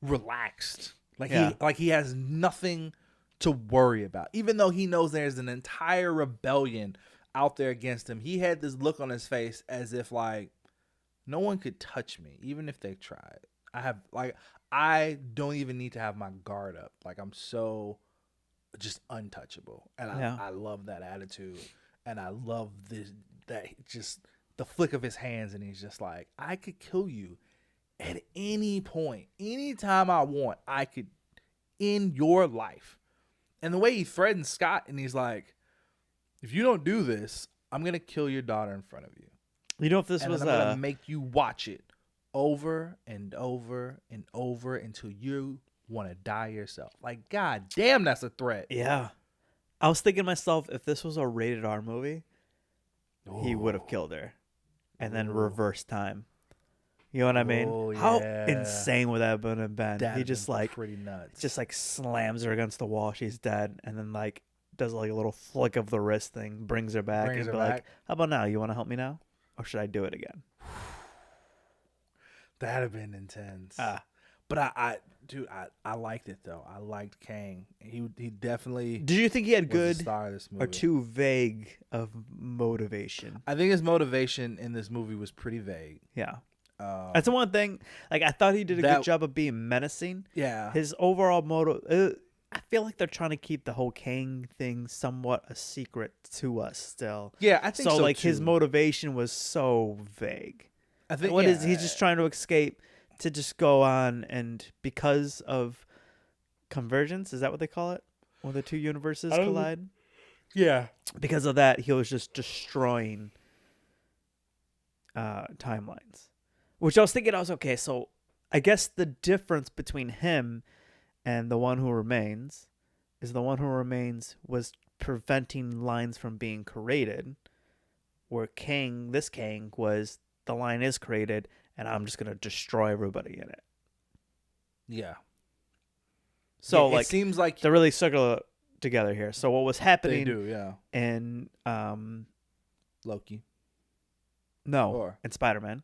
relaxed. Like he has nothing to worry about. Even though he knows there's an entire rebellion out there against him, he had this look on his face as if like no one could touch me, even if they tried. I don't even need to have my guard up. Like I'm so just untouchable. And I love that attitude. And I love that just the flick of his hands and he's just like, I could kill you at any point, anytime I want. I could end your life. And the way he threatens Scott and he's like, if you don't do this, I'm going to kill your daughter in front of you. You know, if this and was I'm going to make you watch it over and over and over until you want to die yourself. Like, god damn, that's a threat. Yeah. I was thinking to myself, if this was a rated R movie, he would have killed her and then reverse time. You know what I mean? Yeah. How insane would that have been? He just like pretty nuts. Just like slams her against the wall. She's dead, and then like does like a little flick of the wrist thing, brings her back, and be like, "How about now? You want to help me now, or should I do it again?" That'd have been intense. But I liked it though. I liked Kang. He definitely. Did you think he had good star of this movie. or too vague of motivation? I think his motivation in this movie was pretty vague. Yeah. That's the one thing. Like, I thought he did a That- good job of being menacing. Yeah. His overall motive. I feel like they're trying to keep the whole Kang thing somewhat a secret to us still. Yeah, I think so. So like too. his motivation was so vague. I think What is he's just trying to escape to just go on, and because of convergence, is that what they call it? When the two universes collide? Yeah. Because of that, he was just destroying timelines. Which I was thinking, I was okay, so I guess the difference between him and the one who remains is the one who remains was preventing lines from being created, where this Kang was the line is created and I'm just going to destroy everybody in it. Yeah. So it like seems like they're really circle together here. So what was happening they do, yeah. in Loki. in Spider-Man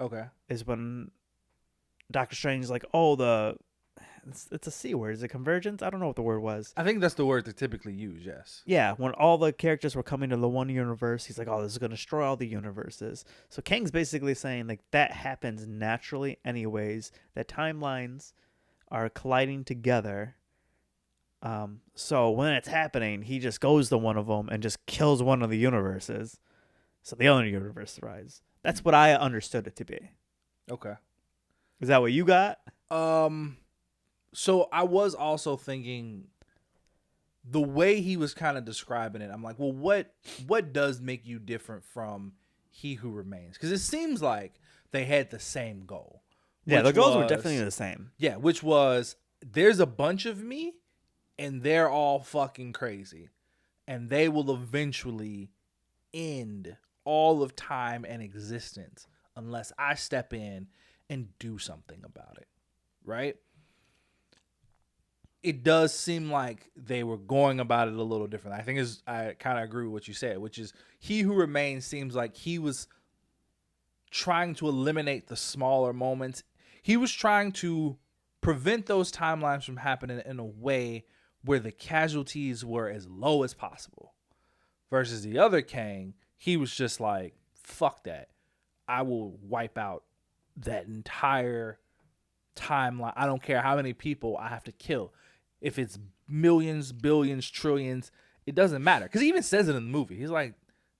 Okay. is when Doctor Strange is like, "Oh, it's a C word. Is it convergence? I don't know what the word was." I think that's the word they typically use, yes. Yeah, when all the characters were coming to the one universe, he's like, "Oh, this is going to destroy all the universes." So Kang's basically saying like that happens naturally anyways, that timelines are colliding together. So when it's happening, he just goes to one of them and just kills one of the universes. So the other universe thrives. That's what I understood it to be. Okay. Is that what you got? So I was also thinking the way he was kind of describing it, I'm like, well, what does make you different from He Who Remains? Because it seems like they had the same goal. Yeah, the goals were definitely the same. Yeah, which was there's a bunch of me and they're all fucking crazy. And they will eventually end all of time and existence unless I step in and do something about it. Right? It does seem like they were going about it a little differently. I kind of agree with what you said, which is He Who Remains seems like he was trying to eliminate the smaller moments. He was trying to prevent those timelines from happening in a way where the casualties were as low as possible. Versus the other Kang, he was just like, fuck that. I will wipe out that entire timeline. I don't care how many people I have to kill. If it's millions, billions, trillions, it doesn't matter. Because he even says it in the movie. He's like,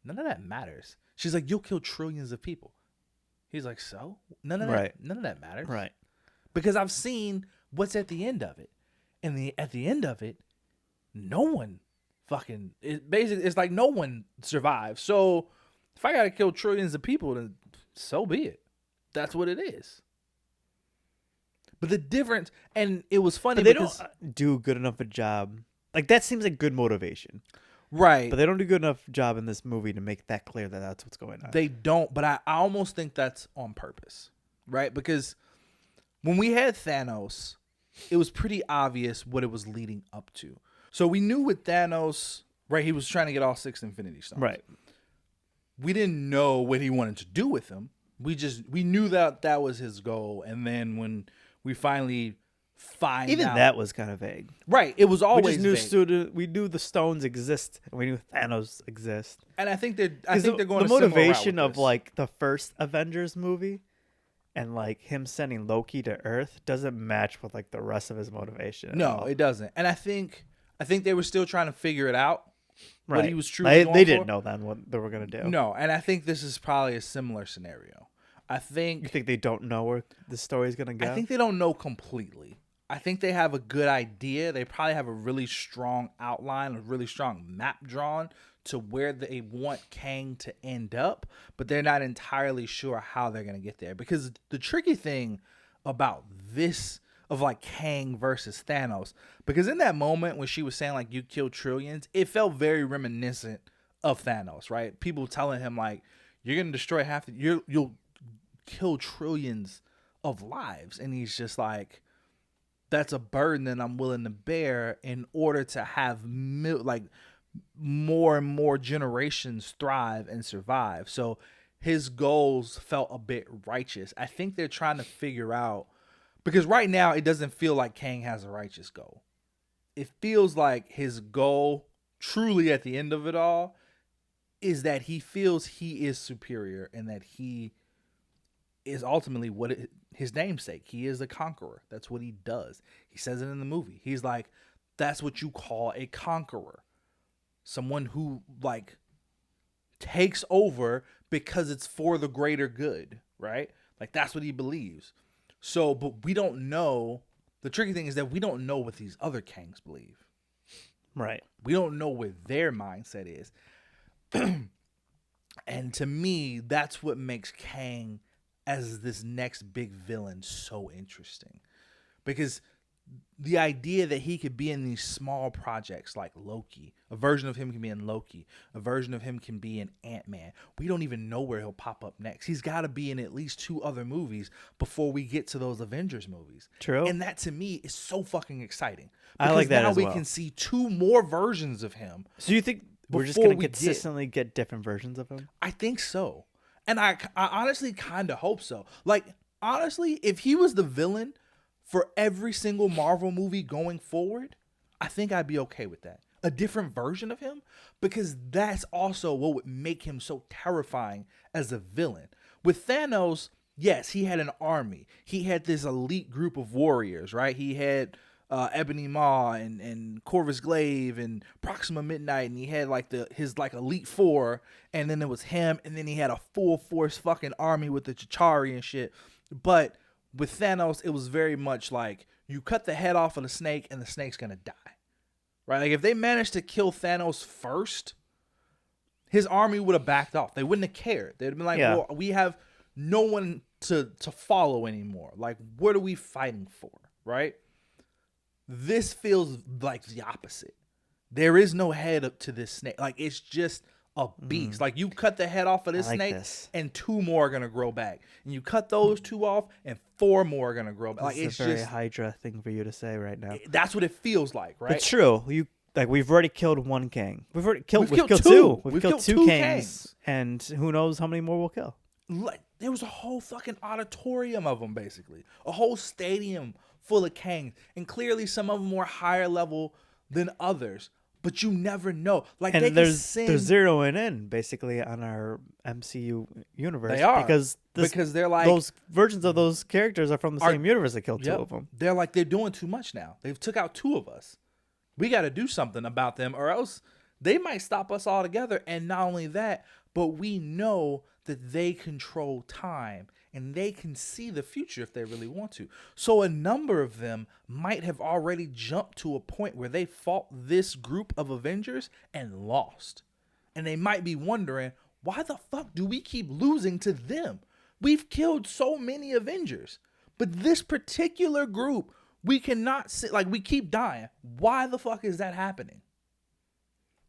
none of that matters. She's like, you'll kill trillions of people. He's like, so? None of that matters. Right. Because I've seen what's at the end of it. And at the end of it, no one it's like no one survives. So if I got to kill trillions of people, then so be it. That's what it is. But the difference, and it was funny but they because don't do good enough a job. Like, that seems like good motivation. right. But they don't do good enough job in this movie to make that clear that that's what's going on. They don't, but I almost think that's on purpose, right? Because when we had Thanos, it was pretty obvious what it was leading up to. So we knew with Thanos, right, he was trying to get all 6 Infinity Stones. Right. We didn't know what he wanted to do with them. We knew that was his goal, and then when we finally find Even out, that was kind of vague. right, it was always we just knew vague. we knew the stones exist, and we knew Thanos exists. And I think they're going the a similar motivation route with of this. like the first Avengers movie and like him sending Loki to Earth doesn't match with like the rest of his motivation. No, it doesn't. And I think they were still trying to figure it out. Right. What he was truly going they for. didn't know then what they were gonna do. No, and I think this is probably a similar scenario. You think they don't know where the story's gonna go? I think they don't know completely. I think they have a good idea. They probably have a really strong outline, a really strong map drawn to where they want Kang to end up, but they're not entirely sure how they're going to get there. Because the tricky thing about this, of like Kang versus Thanos, because in that moment when she was saying like you killed trillions, it felt very reminiscent of Thanos, right? People telling him like you're going to destroy you'll kill trillions of lives, and he's just like, that's a burden that I'm willing to bear in order to have more and more generations thrive and survive. So his goals felt a bit righteous. I think they're trying to figure out, because right now it doesn't feel like Kang has a righteous goal. It feels like his goal truly at the end of it all is that he feels he is superior and that he is ultimately his namesake. He is a conqueror. That's what he does. He says it in the movie. He's like, that's what you call a conqueror. Someone who like takes over because it's for the greater good, right? Like that's what he believes. So, but we don't know. The tricky thing is that we don't know what these other Kangs believe. Right. We don't know what their mindset is. And to me, that's what makes Kang as this next big villain so interesting. Because the idea that he could be in these small projects like Loki, a version of him can be in Loki, a version of him can be in Antman. We don't even know where he'll pop up next. He's got to be in at least 2 other movies before we get to those Avengers movies. True. And that to me is so fucking exciting. I like that now as we well. can see 2 more versions of him. So you think we're just going to consistently get different versions of him? I think so. And I honestly kind of hope so. Like, honestly, if he was the villain for every single Marvel movie going forward, I think I'd be okay with that. A different version of him, because that's also what would make him so terrifying as a villain. With Thanos, yes, he had an army. He had this elite group of warriors, right? He had Ebony Maw and Corvus Glaive and Proxima Midnight, and he had like his elite 4, and then it was him, and then he had a full force fucking army with the Chitauri and shit. But with Thanos, it was very much like you cut the head off of the snake and the snake's gonna die, right? Like if they managed to kill Thanos first, his army would have backed off. They wouldn't have cared. They'd been like, well, we have no one to follow anymore. Like, what are we fighting for, right? This feels like the opposite. There is no head up to this snake. Like, it's just a beast. Like, you cut the head off of this snake, and 2 more are gonna grow back. And you cut those 2 off, and 4 more are gonna grow back. Like, it's a very Hydra thing for you to say right now. That's what it feels like, right? It's true. We've already killed 1 Kang. We've killed 2. We've killed 2 Kangs, and who knows how many more we'll kill. Like, there was a whole fucking auditorium of them, basically. A whole stadium full of Kangs. And clearly some of them were higher level than others. But you never know. Like, and they're zeroing in, basically, on our MCU universe. They are. Because they're like... those versions of those characters are from the same universe that killed 2 of them. They're like, they're doing too much now. They've took out 2 of us. We got to do something about them, or else they might stop us altogether. And not only that, but we know that they control time and they can see the future if they really want to. So a number of them might have already jumped to a point where they fought this group of Avengers and lost. And they might be wondering, why the fuck do we keep losing to them? We've killed so many Avengers, but this particular group, we cannot sit, like, we keep dying. Why the fuck is that happening?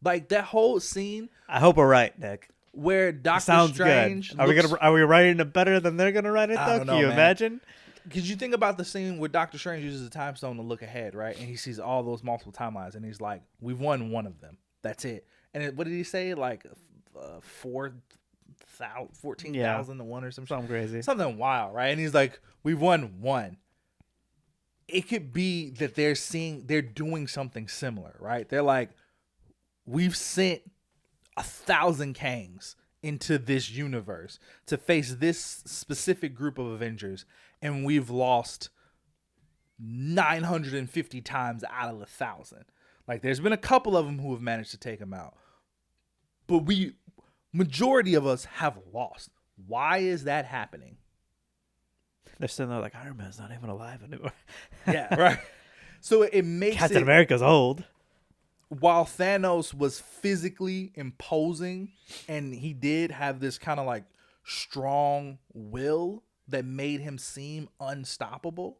Like, that whole scene. I hope we're right, Nick. Where Doctor Strange good. Are we writing it better than they're gonna write it? Though? Can you imagine? Because you think about the scene where Doctor Strange uses a time stone to look ahead, right? And he sees all those multiple timelines, and he's like, "We've won one of them. That's it." And what did he say? Like 14,000 to 1 or something crazy, something wild, right? And he's like, "We've won one." It could be that they're doing something similar, right? They're like, "We've sent 1,000 Kangs into this universe to face this specific group of Avengers, and we've lost 950 times out of 1,000. Like, there's been a couple of them who have managed to take them out, but majority of us have lost. Why is that happening?" They're sitting there like, Iron Man's not even alive anymore. Yeah, right. So it makes Captain America's old. While Thanos was physically imposing, and he did have this kind of like strong will that made him seem unstoppable,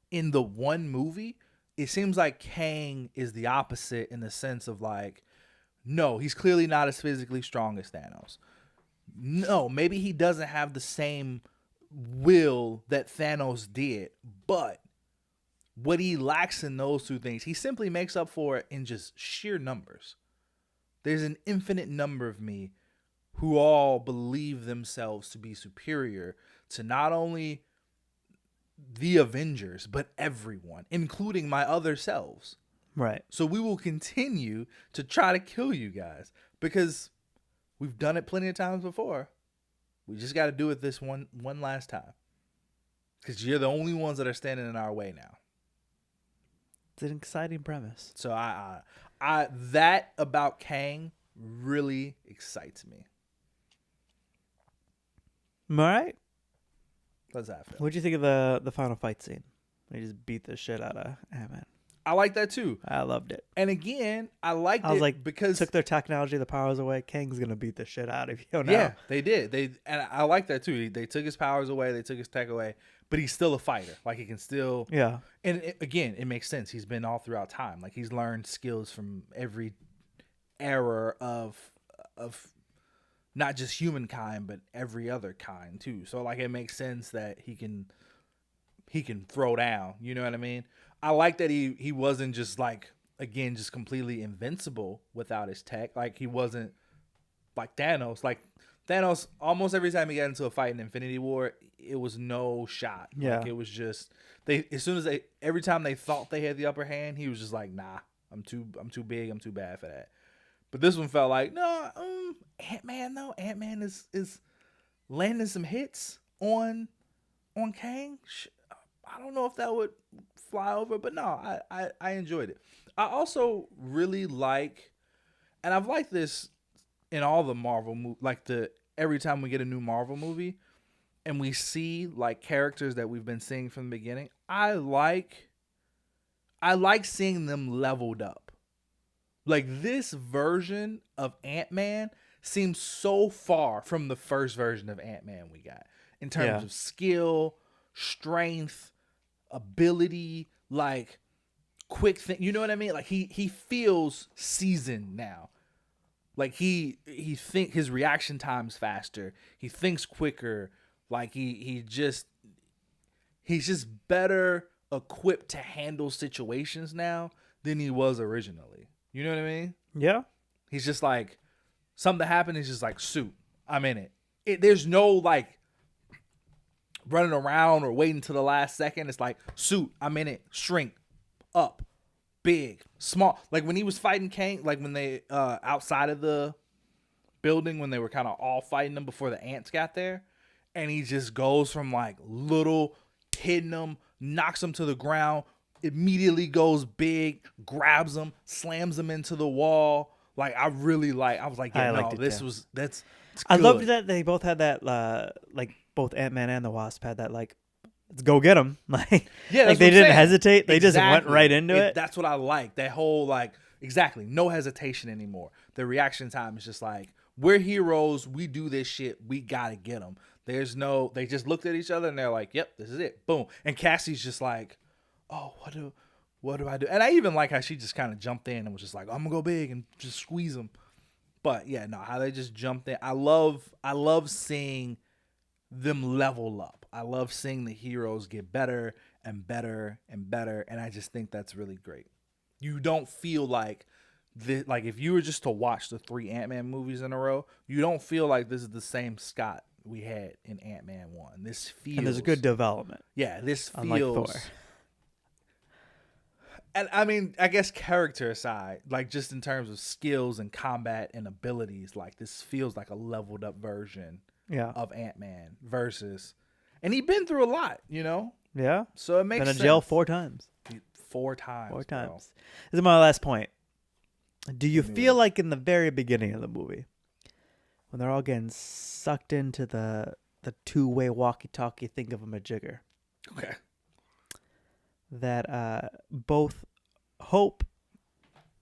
in the one movie, it seems like Kang is the opposite in the sense of like, no, he's clearly not as physically strong as Thanos. No, maybe he doesn't have the same will that Thanos did, but what he lacks in those 2 things, he simply makes up for it in just sheer numbers. There's an infinite number of me who all believe themselves to be superior to not only the Avengers, but everyone, including my other selves. Right. So we will continue to try to kill you guys because we've done it plenty of times before. We just got to do it this one last time. Because you're the only ones that are standing in our way now. It's an exciting premise. So I that about Kang really excites me. All right. How's that feel? What'd you think of the final fight scene? They just beat the shit out of Antman. I like that too. I loved it. And again, I liked it like, because took their technology, the powers away. Kang's gonna beat the shit out of you now. Yeah, they did. And I like that too. They took his powers away, they took his tech away, but he's still a fighter. Like he can still. Yeah. And again, it makes sense. He's been all throughout time. Like he's learned skills from every era of not just humankind, but every other kind too. So like it makes sense that he can throw down. You know what I mean? I like that he wasn't just like, again, just completely invincible without his tech. Like he wasn't like Thanos. Like Thanos, almost every time he got into a fight in Infinity War, it was no shot. Yeah. Like it was just every time they thought they had the upper hand, he was just like, nah, I'm too big, I'm too bad for that. But this one felt like, no, Ant-Man though. Ant-Man is landing some hits on Kang. I don't know if that would fly over, but no, I enjoyed it. I also really like, and I've liked this in all the Marvel movies, like every time we get a new Marvel movie and we see like characters that we've been seeing from the beginning, I like seeing them leveled up. Like this version of Ant-Man seems so far from the first version of Ant-Man we got in terms of skill, strength, ability, like quick thing. You know what I mean? Like he feels seasoned now. Like he think his reaction time's faster. He thinks quicker. Like he's just better equipped to handle situations now than he was originally. You know what I mean? Yeah. He's just like, something happened. He's just like, suit, I'm in it. There's no like running around or waiting to the last second. It's like, suit, I'm in it. Shrink, up, big, small. Like when he was fighting Kang, like when they outside of the building, when they were kind of all fighting them before the ants got there, and he just goes from like little, hitting them, knocks them to the ground, immediately goes big, grabs them, slams them into the wall. Like I was like, yeah, no, that's I loved that they both had that like both Ant-Man and the Wasp had that like, let's go get him. Like, yeah, like they didn't hesitate. They just went right into it. That's what I like. That whole like, exactly, no hesitation anymore. The reaction time is just like, we're heroes. We do this shit. We gotta get them. They just looked at each other and they're like, yep, this is it. Boom. And Cassie's just like, oh, what do I do? And I even like how she just kind of jumped in and was just like, I'm gonna go big and just squeeze them. But yeah, no, how they just jumped in. I love seeing them level up. I love seeing the heroes get better and better and better, and I just think that's really great. You don't feel like like if you were just to watch the 3 Ant-Man movies in a row, you don't feel like this is the same Scott we had in Ant-Man 1. This feels, and there's a good development. Yeah, this feels. Unlike Thor. And I mean, I guess character aside, like just in terms of skills and combat and abilities, like this feels like a leveled up version of Ant-Man versus, and he's been through a lot, you know? Yeah. So it makes sense. Been in jail 4 times. 4 times. 4 bro. times. This is my last point. Do you feel like in the very beginning of the movie, when they're all getting sucked into the two-way walkie-talkie think of a majigger, okay, that both Hope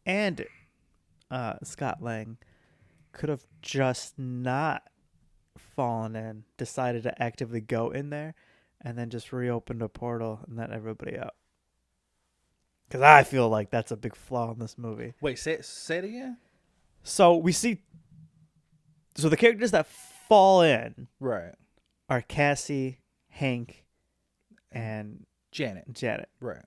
and Scott Lang could have just not fallen in, decided to actively go in there, and then just reopened a portal and let everybody out? Because I feel like that's a big flaw in this movie. Wait, say it again? So we see... So the characters that fall in are Cassie, Hank, and Janet. Right.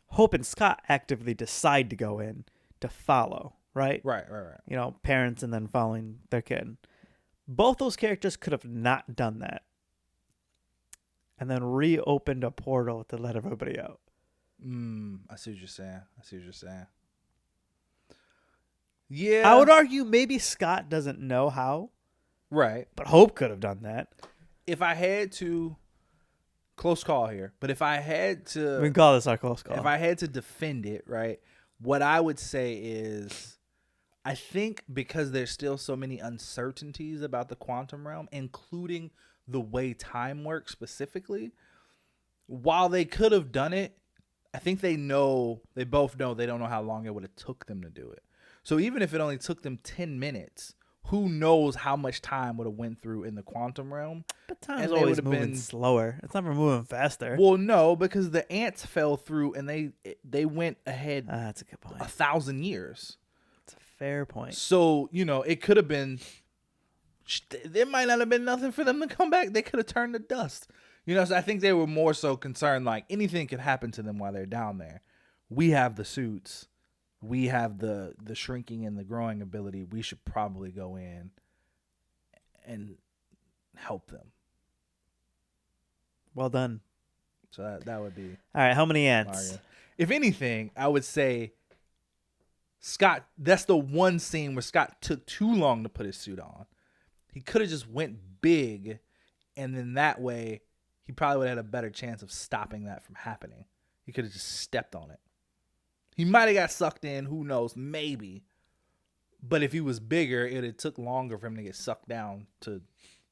Hope and Scott actively decide to go in to follow, right? Right. You know, parents and then following their kid. Both those characters could have not done that. And then reopened a portal to let everybody out. I see what you're saying. Yeah. I would argue maybe Scott doesn't know how, Right. But Hope could have done that. If I had to, close call here, but if I had to, We can call this our close call. if I had to defend it, right, what I would say is, I think because there's still so many uncertainties about the quantum realm, including the way time works specifically, while they could have done it, I think they both know they don't know how long it would have took them to do it. So even if it only took them 10 minutes, who knows how much time would have went through in the quantum realm. But time's and they always would have moving been slower. It's never moving faster. Well, no, because the ants fell through and they went ahead That's a good point. 1,000 years. That's a fair point. So, it could have been, there might not have been nothing for them to come back. They could have turned to dust. So I think they were more so concerned, like, anything could happen to them while they're down there. We have the suits. We have the shrinking and the growing ability. We should probably go in and help them. Well done. So that would be All right, how many ants? Mario. If anything, I would say Scott, that's the one scene where Scott took too long to put his suit on. He could have just went big, and then that way he probably would have had a better chance of stopping that from happening. He could have just stepped on it. He might have got sucked in, who knows, maybe. But if he was bigger, it would took longer for him to get sucked down to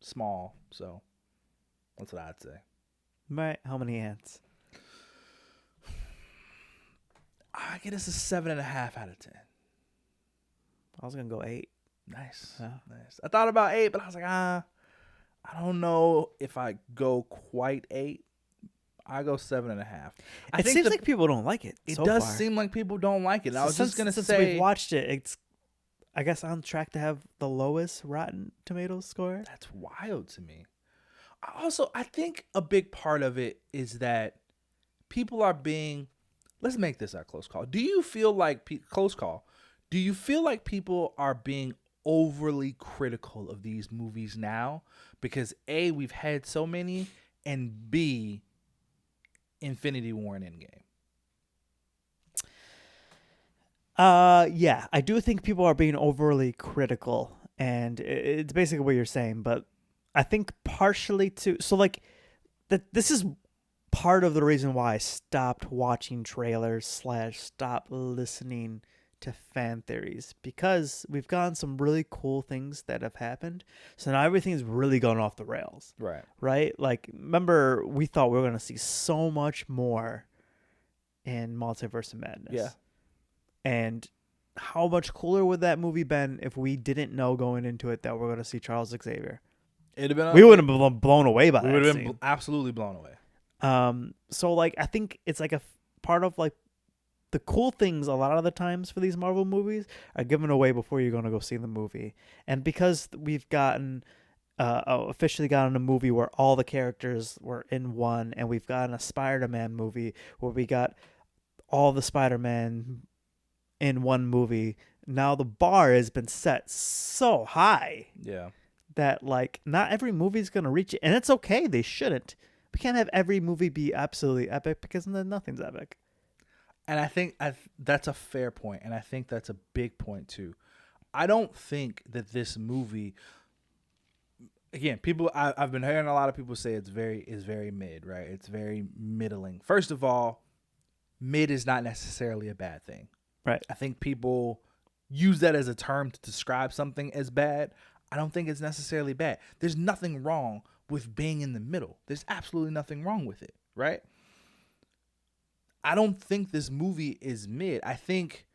small. So that's what I'd say. Right, how many ants? I get this a 7.5 out of 10. I was gonna go 8. Nice. Yeah. Nice. I thought about 8, but I was like, I don't know if I go quite 8. I go 7.5. It seems like people don't like it. It so does far. seem like people don't like it. I was just gonna since say, we've watched it, it's I guess on track to have the lowest Rotten Tomatoes score. that's wild to me. I think a big part of it is that people are being. Let's make this our close call. Do you feel like close call? Do you feel like people are being overly critical of these movies now because A, we've had so many, and B, Infinity War and Endgame? Yeah, I do think people are being overly critical, and it's basically what you're saying. But I think partially too. So like, this is part of the reason why I stopped watching trailers / stopped listening to fan theories, because we've gotten some really cool things that have happened. So now everything's really gone off the rails. Right? Like, remember, we thought we were going to see so much more in Multiverse of Madness. Yeah. And how much cooler would that movie been if we didn't know going into it that we're going to see Charles Xavier? We would have been blown away by that. We would have been absolutely blown away. So like, I think it's like a part of like the cool things a lot of the times for these Marvel movies are given away before you're going to go see the movie. And because we've gotten officially gotten a movie where all the characters were in one, and we've gotten a Spider-Man movie where we got all the Spider-Man in one movie, now the bar has been set so high. Yeah. That like not every movie is going to reach it, and it's okay. They shouldn't. We can't have every movie be absolutely epic, because then nothing's epic. And I think that's a fair point, and I think that's a big point too. I don't think that this movie, again, I've been hearing a lot of people say it's very mid, right? It's very middling. First of all, mid is not necessarily a bad thing. Right. I think people use that as a term to describe something as bad. I don't think it's necessarily bad. There's nothing wrong with being in the middle. There's absolutely nothing wrong with it, right? I don't think this movie is mid. I think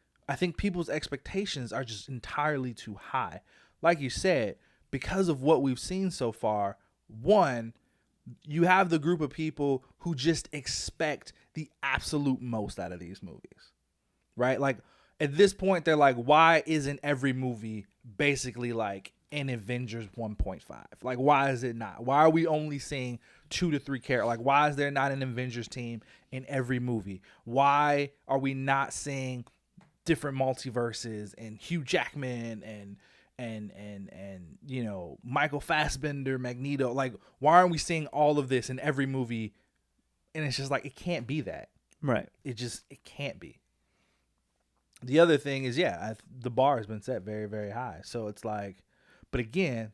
people's expectations are just entirely too high. Like you said, because of what we've seen so far, one, you have the group of people who just expect the absolute most out of these movies, right? Like, at this point, they're like, why isn't every movie basically like an Avengers 1.5? Like, why is it not? Why are we only seeing 2 to 3 characters? Like, why is there not an Avengers team in every movie? Why are we not seeing different multiverses and Hugh Jackman and Michael Fassbender, Magneto? Like, why aren't we seeing all of this in every movie? And it's just like, it can't be that. Right. It can't be. The other thing is, the bar has been set very, very high. So it's like, but again,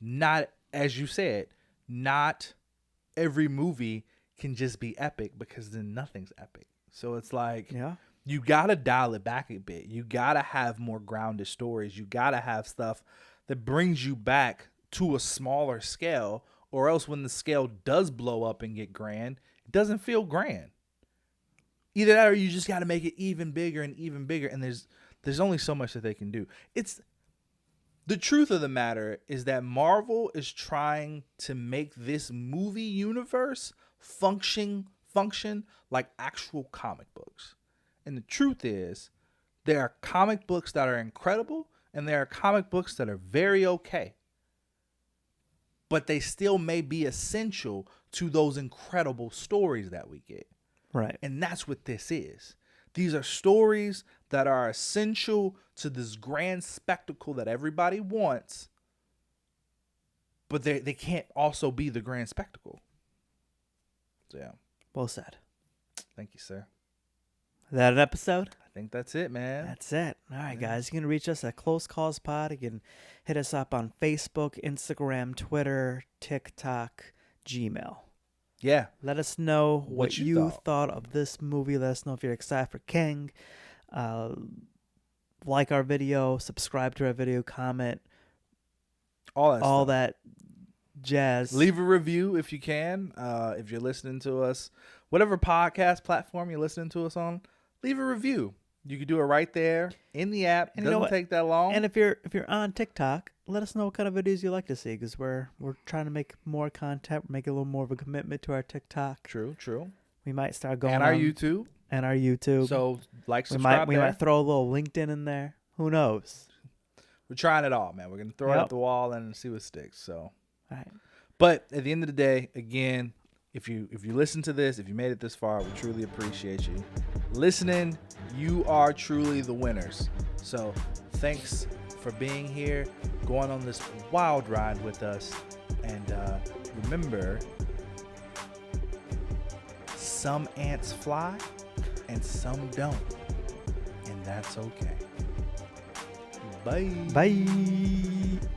not, as you said, not every movie can just be epic, because then nothing's epic. So it's like, Yeah. you got to dial it back a bit. You got to have more grounded stories. You got to have stuff that brings you back to a smaller scale, or else when the scale does blow up and get grand, it doesn't feel grand. Either that, or you just got to make it even bigger and even bigger. And there's only so much that they can do. It's the truth of the matter is that Marvel is trying to make this movie universe function like actual comic books. And the truth is, there are comic books that are incredible, and there are comic books that are very okay. But they still may be essential to those incredible stories that we get. Right. And that's what this is. These are stories that are essential to this grand spectacle that everybody wants, but they can't also be the grand spectacle. So, yeah. Well said. Thank you, sir. Is that an episode? I think that's it, man. That's it. All right, guys. You can reach us at Close Calls Pod. You can hit us up on Facebook, Instagram, Twitter, TikTok, Gmail. Yeah. Let us know what you thought. thought of this movie. Let us know if you're excited for King. Like our video, subscribe to our video, comment, All that jazz. Leave a review if you can. If you're listening to us, whatever podcast platform you're listening to us on, leave a review. You can do it right there in the app. It doesn't take that long. And if you're on TikTok, let us know what kind of videos you like to see, because we're trying to make more content, make a little more of a commitment to our TikTok. True. We might start going And our YouTube. So subscribe. we might throw a little LinkedIn in there. Who knows? We're trying it all, man. We're gonna throw it at the wall and see what sticks. So, all right. But at the end of the day, again, if you listen to this, if you made it this far, we truly appreciate you listening. You are truly the winners. So thanks for being here, going on this wild ride with us, and remember, some ants fly and some don't, and that's okay. Bye. Bye.